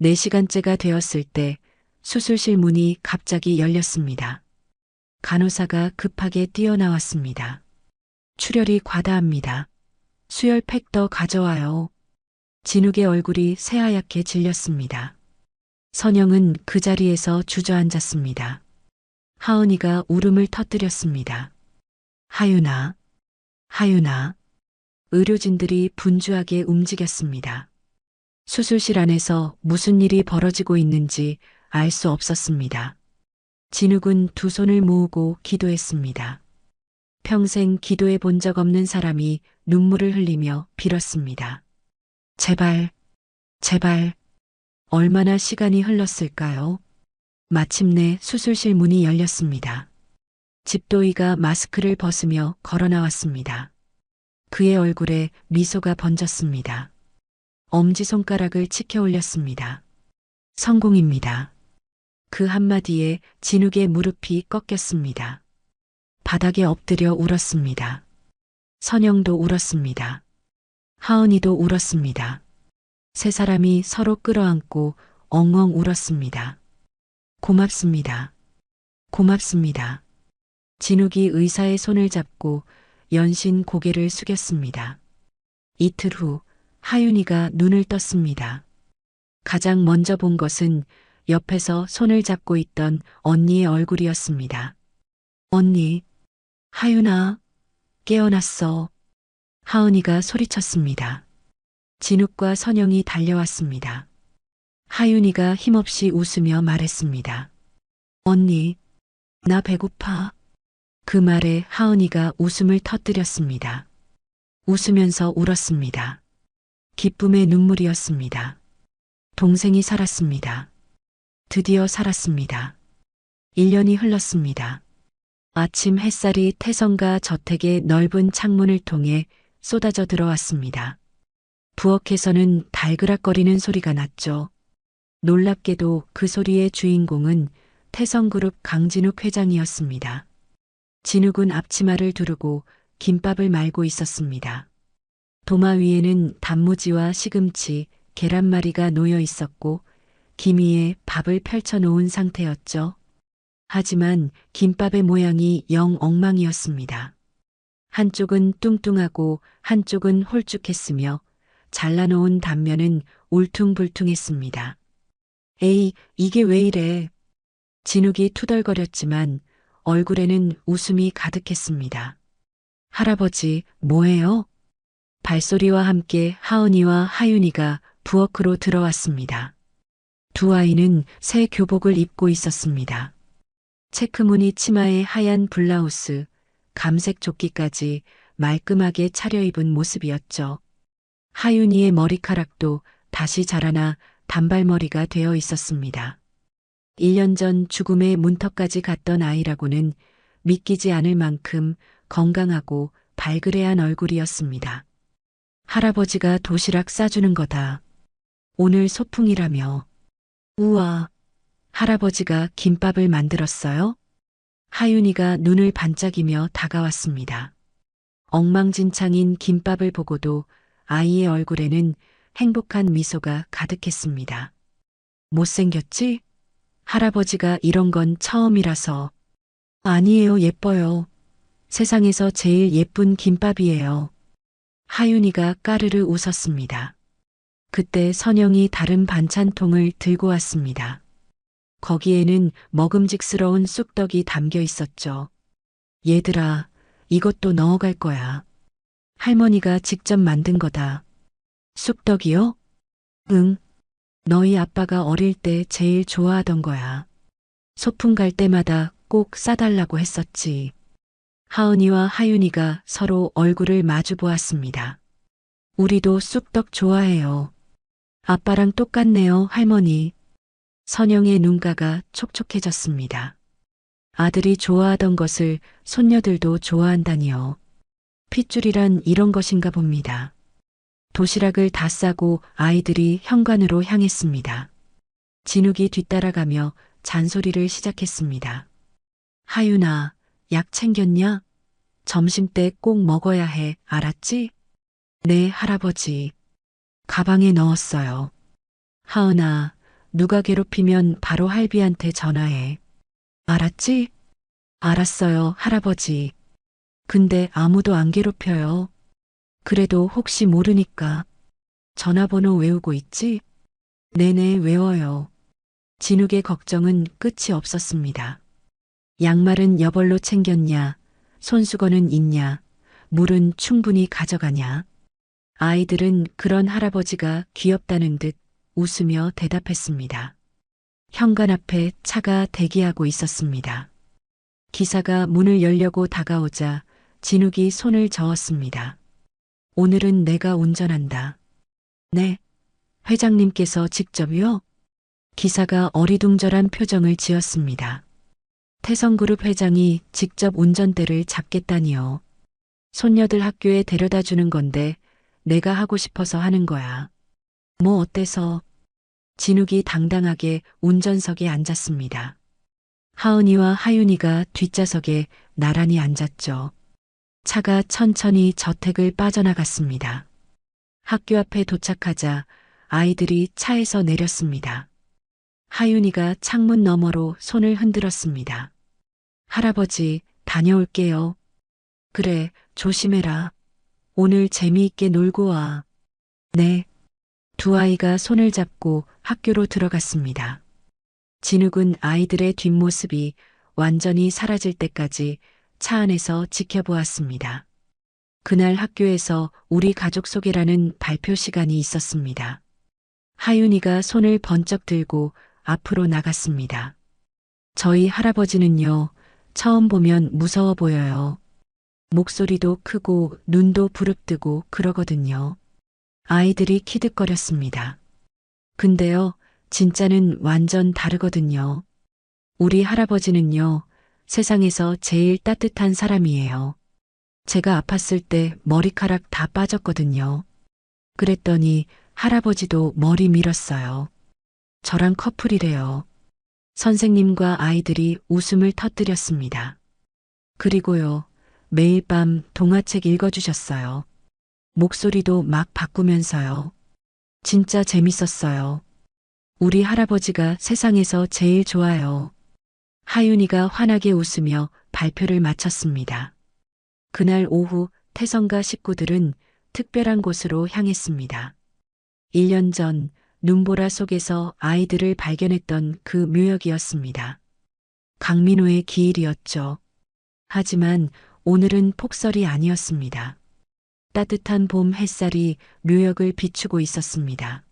4시간째가 되었을 때 수술실 문이 갑자기 열렸습니다. 간호사가 급하게 뛰어나왔습니다. 출혈이 과다합니다. 수혈팩 더 가져와요. 진욱의 얼굴이 새하얗게 질렸습니다. 선영은 그 자리에서 주저앉았습니다. 하은이가 울음을 터뜨렸습니다. 하윤아, 하윤아. 의료진들이 분주하게 움직였습니다. 수술실 안에서 무슨 일이 벌어지고 있는지 알 수 없었습니다. 진욱은 두 손을 모으고 기도했습니다. 평생 기도해 본 적 없는 사람이 눈물을 흘리며 빌었습니다. 제발, 제발. 얼마나 시간이 흘렀을까요? 마침내 수술실 문이 열렸습니다. 집도이가 마스크를 벗으며 걸어 나왔습니다. 그의 얼굴에 미소가 번졌습니다. 엄지손가락을 치켜 올렸습니다. 성공입니다. 그 한마디에 진욱의 무릎이 꺾였습니다. 바닥에 엎드려 울었습니다. 선영도 울었습니다. 하은이도 울었습니다. 세 사람이 서로 끌어안고 엉엉 울었습니다. 고맙습니다. 고맙습니다. 진욱이 의사의 손을 잡고 연신 고개를 숙였습니다. 이틀 후 하윤이가 눈을 떴습니다. 가장 먼저 본 것은 옆에서 손을 잡고 있던 언니의 얼굴이었습니다. 언니, 하윤아, 깨어났어. 하은이가 소리쳤습니다. 진욱과 선영이 달려왔습니다. 하윤이가 힘없이 웃으며 말했습니다. 언니, 나 배고파. 그 말에 하은이가 웃음을 터뜨렸습니다. 웃으면서 울었습니다. 기쁨의 눈물이었습니다. 동생이 살았습니다. 드디어 살았습니다. 1년이 흘렀습니다. 아침 햇살이 태성가 저택의 넓은 창문을 통해 쏟아져 들어왔습니다. 부엌에서는 달그락거리는 소리가 났죠. 놀랍게도 그 소리의 주인공은 태성그룹 강진욱 회장이었습니다. 진욱은 앞치마를 두르고 김밥을 말고 있었습니다. 도마 위에는 단무지와 시금치, 계란말이가 놓여 있었고 김 위에 밥을 펼쳐놓은 상태였죠. 하지만 김밥의 모양이 영 엉망이었습니다. 한쪽은 뚱뚱하고 한쪽은 홀쭉했으며 잘라놓은 단면은 울퉁불퉁했습니다. 에이, 이게 왜 이래? 진욱이 투덜거렸지만 얼굴에는 웃음이 가득했습니다. 할아버지, 뭐해요? 발소리와 함께 하은이와 하윤이가 부엌으로 들어왔습니다. 두 아이는 새 교복을 입고 있었습니다. 체크무늬 치마에 하얀 블라우스, 감색 조끼까지 말끔하게 차려입은 모습이었죠. 하윤이의 머리카락도 다시 자라나 단발머리가 되어 있었습니다. 1년 전 죽음의 문턱까지 갔던 아이라고는 믿기지 않을 만큼 건강하고 발그레한 얼굴이었습니다. 할아버지가 도시락 싸주는 거다. 오늘 소풍이라며. 우와, 할아버지가 김밥을 만들었어요? 하윤이가 눈을 반짝이며 다가왔습니다. 엉망진창인 김밥을 보고도 아이의 얼굴에는 행복한 미소가 가득했습니다. 못생겼지? 할아버지가 이런 건 처음이라서. 아니에요, 예뻐요. 세상에서 제일 예쁜 김밥이에요. 하윤이가 까르르 웃었습니다. 그때 선영이 다른 반찬통을 들고 왔습니다. 거기에는 먹음직스러운 쑥떡이 담겨 있었죠. 얘들아, 이것도 넣어갈 거야. 할머니가 직접 만든 거다. 쑥떡이요? 응. 너희 아빠가 어릴 때 제일 좋아하던 거야. 소풍 갈 때마다 꼭 싸달라고 했었지. 하은이와 하윤이가 서로 얼굴을 마주 보았습니다. 우리도 쑥떡 좋아해요. 아빠랑 똑같네요, 할머니. 선영의 눈가가 촉촉해졌습니다. 아들이 좋아하던 것을 손녀들도 좋아한다니요. 핏줄이란 이런 것인가 봅니다. 도시락을 다 싸고 아이들이 현관으로 향했습니다. 진욱이 뒤따라가며 잔소리를 시작했습니다. 하윤아, 약 챙겼냐? 점심 때 꼭 먹어야 해, 알았지? 네, 할아버지. 가방에 넣었어요. 하은아, 누가 괴롭히면 바로 할비한테 전화해. 알았지? 알았어요, 할아버지. 근데 아무도 안 괴롭혀요. 그래도 혹시 모르니까. 전화번호 외우고 있지? 네네, 외워요. 진욱의 걱정은 끝이 없었습니다. 양말은 여벌로 챙겼냐? 손수건은 있냐? 물은 충분히 가져가냐? 아이들은 그런 할아버지가 귀엽다는 듯 웃으며 대답했습니다. 현관 앞에 차가 대기하고 있었습니다. 기사가 문을 열려고 다가오자 진욱이 손을 저었습니다. 오늘은 내가 운전한다. 네. 회장님께서 직접요? 기사가 어리둥절한 표정을 지었습니다. 태성그룹 회장이 직접 운전대를 잡겠다니요. 손녀들 학교에 데려다 주는 건데 내가 하고 싶어서 하는 거야. 뭐 어때서? 진욱이 당당하게 운전석에 앉았습니다. 하은이와 하윤이가 뒷좌석에 나란히 앉았죠. 차가 천천히 저택을 빠져나갔습니다. 학교 앞에 도착하자 아이들이 차에서 내렸습니다. 하윤이가 창문 너머로 손을 흔들었습니다. 할아버지, 다녀올게요. 그래, 조심해라. 오늘 재미있게 놀고 와. 네. 두 아이가 손을 잡고 학교로 들어갔습니다. 진욱은 아이들의 뒷모습이 완전히 사라질 때까지 차 안에서 지켜보았습니다. 그날 학교에서 우리 가족 소개라는 발표 시간이 있었습니다. 하윤이가 손을 번쩍 들고 앞으로 나갔습니다. 저희 할아버지는요, 처음 보면 무서워 보여요. 목소리도 크고 눈도 부릅뜨고 그러거든요. 아이들이 키득거렸습니다. 근데요, 진짜는 완전 다르거든요. 우리 할아버지는요, 세상에서 제일 따뜻한 사람이에요. 제가 아팠을 때 머리카락 다 빠졌거든요. 그랬더니 할아버지도 머리 밀었어요. 저랑 커플이래요. 선생님과 아이들이 웃음을 터뜨렸습니다. 그리고요, 매일 밤 동화책 읽어주셨어요. 목소리도 막 바꾸면서요. 진짜 재밌었어요. 우리 할아버지가 세상에서 제일 좋아요. 하윤이가 환하게 웃으며 발표를 마쳤습니다. 그날 오후 태성가 식구들은 특별한 곳으로 향했습니다. 1년 전 눈보라 속에서 아이들을 발견했던 그 묘역이었습니다. 강민호의 기일이었죠. 하지만 오늘은 폭설이 아니었습니다. 따뜻한 봄 햇살이 묘역을 비추고 있었습니다.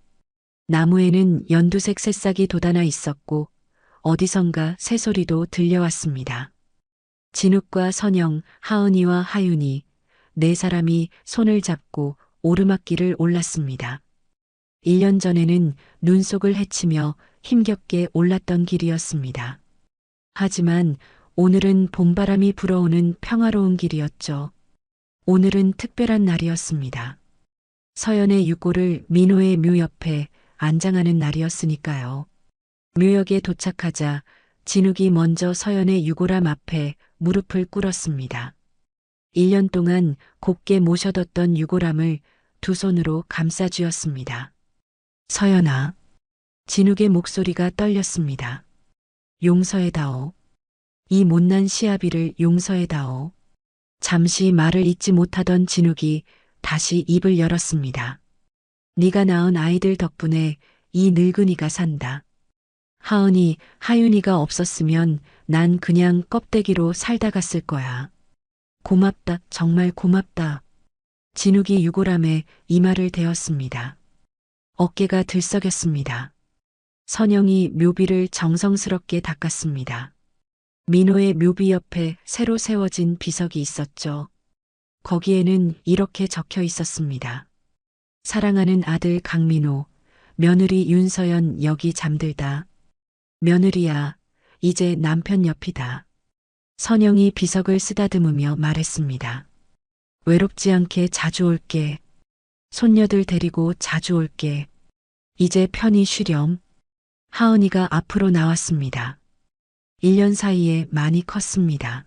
나무에는 연두색 새싹이 돋아나 있었고 어디선가 새소리도 들려왔습니다. 진욱과 선영, 하은이와 하윤이 네 사람이 손을 잡고 오르막길을 올랐습니다. 1년 전에는 눈 속을 헤치며 힘겹게 올랐던 길이었습니다. 하지만 오늘은 봄바람이 불어오는 평화로운 길이었죠. 오늘은 특별한 날이었습니다. 서연의 유골을 민호의 묘 옆에 안장하는 날이었으니까요. 묘역에 도착하자 진욱이 먼저 서연의 유골함 앞에 무릎을 꿇었습니다. 1년 동안 곱게 모셔뒀던 유골함을 두 손으로 감싸쥐었습니다. 서연아. 진욱의 목소리가 떨렸습니다. 용서해다오. 이 못난 시아비를 용서해다오. 잠시 말을 잇지 못하던 진욱이 다시 입을 열었습니다. 네가 낳은 아이들 덕분에 이 늙은이가 산다. 하은이, 하윤이가 없었으면 난 그냥 껍데기로 살다 갔을 거야. 고맙다, 정말 고맙다. 진욱이 유골함에 이마를 대었습니다. 어깨가 들썩였습니다. 선영이 묘비를 정성스럽게 닦았습니다. 민호의 묘비 옆에 새로 세워진 비석이 있었죠. 거기에는 이렇게 적혀 있었습니다. 사랑하는 아들 강민호, 며느리 윤서연 여기 잠들다. 며느리야, 이제 남편 옆이다. 선영이 비석을 쓰다듬으며 말했습니다. 외롭지 않게 자주 올게. 손녀들 데리고 자주 올게. 이제 편히 쉬렴. 하은이가 앞으로 나왔습니다. 1년 사이에 많이 컸습니다.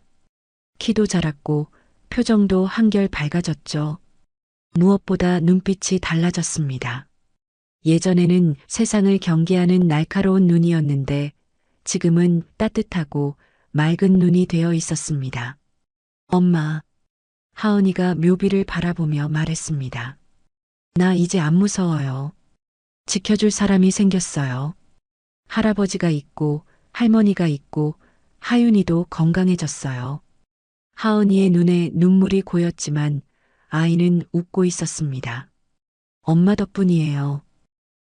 키도 자랐고 표정도 한결 밝아졌죠. 무엇보다 눈빛이 달라졌습니다. 예전에는 세상을 경계하는 날카로운 눈이었는데 지금은 따뜻하고 맑은 눈이 되어 있었습니다. 엄마. 하은이가 묘비를 바라보며 말했습니다. 나 이제 안 무서워요. 지켜줄 사람이 생겼어요. 할아버지가 있고 할머니가 있고 하윤이도 건강해졌어요. 하은이의 눈에 눈물이 고였지만 아이는 웃고 있었습니다. 엄마 덕분이에요.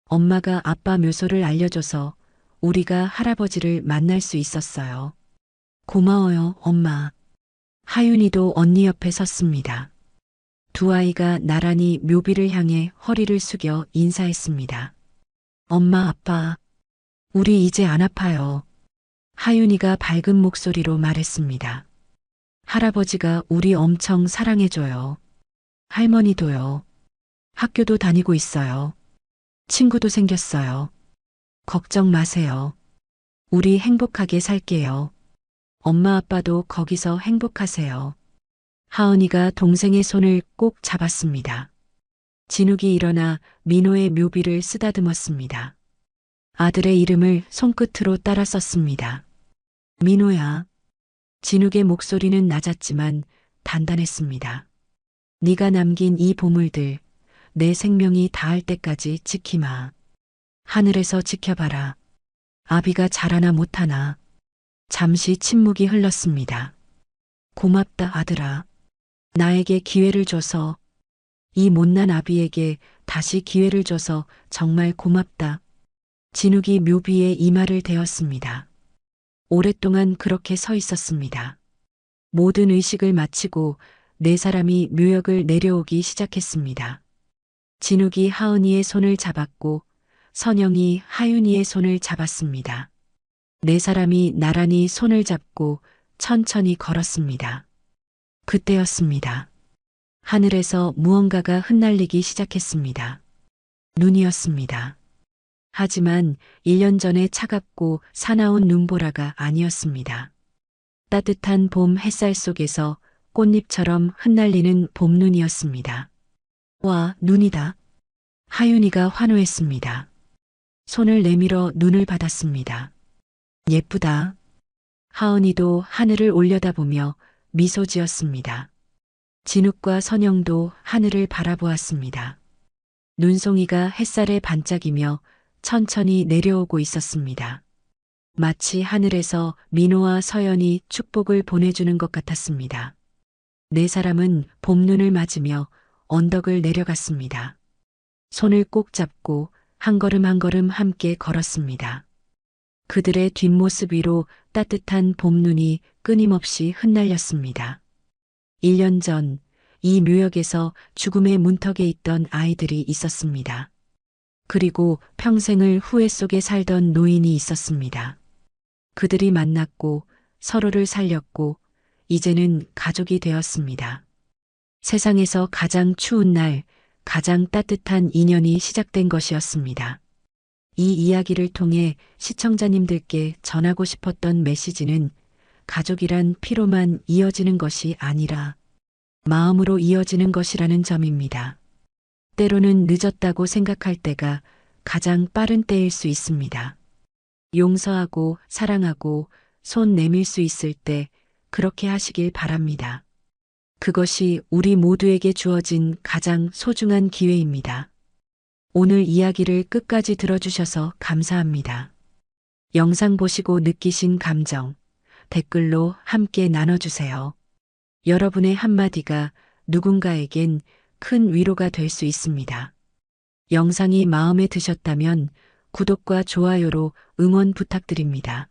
엄마가 아빠 묘소를 알려줘서 우리가 할아버지를 만날 수 있었어요. 고마워요, 엄마. 하윤이도 언니 옆에 섰습니다. 두 아이가 나란히 묘비를 향해 허리를 숙여 인사했습니다. 엄마, 아빠, 우리 이제 안 아파요. 하윤이가 밝은 목소리로 말했습니다. 할아버지가 우리 엄청 사랑해줘요. 할머니도요. 학교도 다니고 있어요. 친구도 생겼어요. 걱정 마세요. 우리 행복하게 살게요. 엄마 아빠도 거기서 행복하세요. 하은이가 동생의 손을 꼭 잡았습니다. 진욱이 일어나 민호의 묘비를 쓰다듬었습니다. 아들의 이름을 손끝으로 따라 썼습니다. 민호야. 진욱의 목소리는 낮았지만 단단했습니다. 네가 남긴 이 보물들 내 생명이 닿을 때까지 지키마. 하늘에서 지켜봐라. 아비가 잘하나 못하나. 잠시 침묵이 흘렀습니다. 고맙다 아들아. 나에게 기회를 줘서 이 못난 아비에게 다시 기회를 줘서 정말 고맙다. 진욱이 묘비에 이마를 대었습니다. 오랫동안 그렇게 서 있었습니다. 모든 의식을 마치고 네 사람이 묘역을 내려오기 시작했습니다. 진욱이 하은이의 손을 잡았고 선영이 하윤이의 손을 잡았습니다. 네 사람이 나란히 손을 잡고 천천히 걸었습니다. 그때였습니다. 하늘에서 무언가가 흩날리기 시작했습니다. 눈이었습니다. 하지만 1년 전에 차갑고 사나운 눈보라가 아니었습니다. 따뜻한 봄 햇살 속에서 꽃잎처럼 흩날리는 봄눈이었습니다. 와, 눈이다. 하윤이가 환호했습니다. 손을 내밀어 눈을 받았습니다. 예쁘다. 하은이도 하늘을 올려다보며 미소 지었습니다. 진욱과 선영도 하늘을 바라보았습니다. 눈송이가 햇살에 반짝이며 천천히 내려오고 있었습니다. 마치 하늘에서 민호와 서연이 축복을 보내주는 것 같았습니다. 네 사람은 봄눈을 맞으며 언덕을 내려갔습니다. 손을 꼭 잡고 한 걸음 한 걸음 함께 걸었습니다. 그들의 뒷모습 위로 따뜻한 봄눈이 끊임없이 흩날렸습니다. 1년 전 이 묘역에서 죽음의 문턱에 있던 아이들이 있었습니다. 그리고 평생을 후회 속에 살던 노인이 있었습니다. 그들이 만났고 서로를 살렸고 이제는 가족이 되었습니다. 세상에서 가장 추운 날, 가장 따뜻한 인연이 시작된 것이었습니다. 이 이야기를 통해 시청자님들께 전하고 싶었던 메시지는 가족이란 피로만 이어지는 것이 아니라 마음으로 이어지는 것이라는 점입니다. 때로는 늦었다고 생각할 때가 가장 빠른 때일 수 있습니다. 용서하고 사랑하고 손 내밀 수 있을 때 그렇게 하시길 바랍니다. 그것이 우리 모두에게 주어진 가장 소중한 기회입니다. 오늘 이야기를 끝까지 들어주셔서 감사합니다. 영상 보시고 느끼신 감정, 댓글로 함께 나눠주세요. 여러분의 한마디가 누군가에겐 큰 위로가 될 수 있습니다. 영상이 마음에 드셨다면 구독과 좋아요로 응원 부탁드립니다.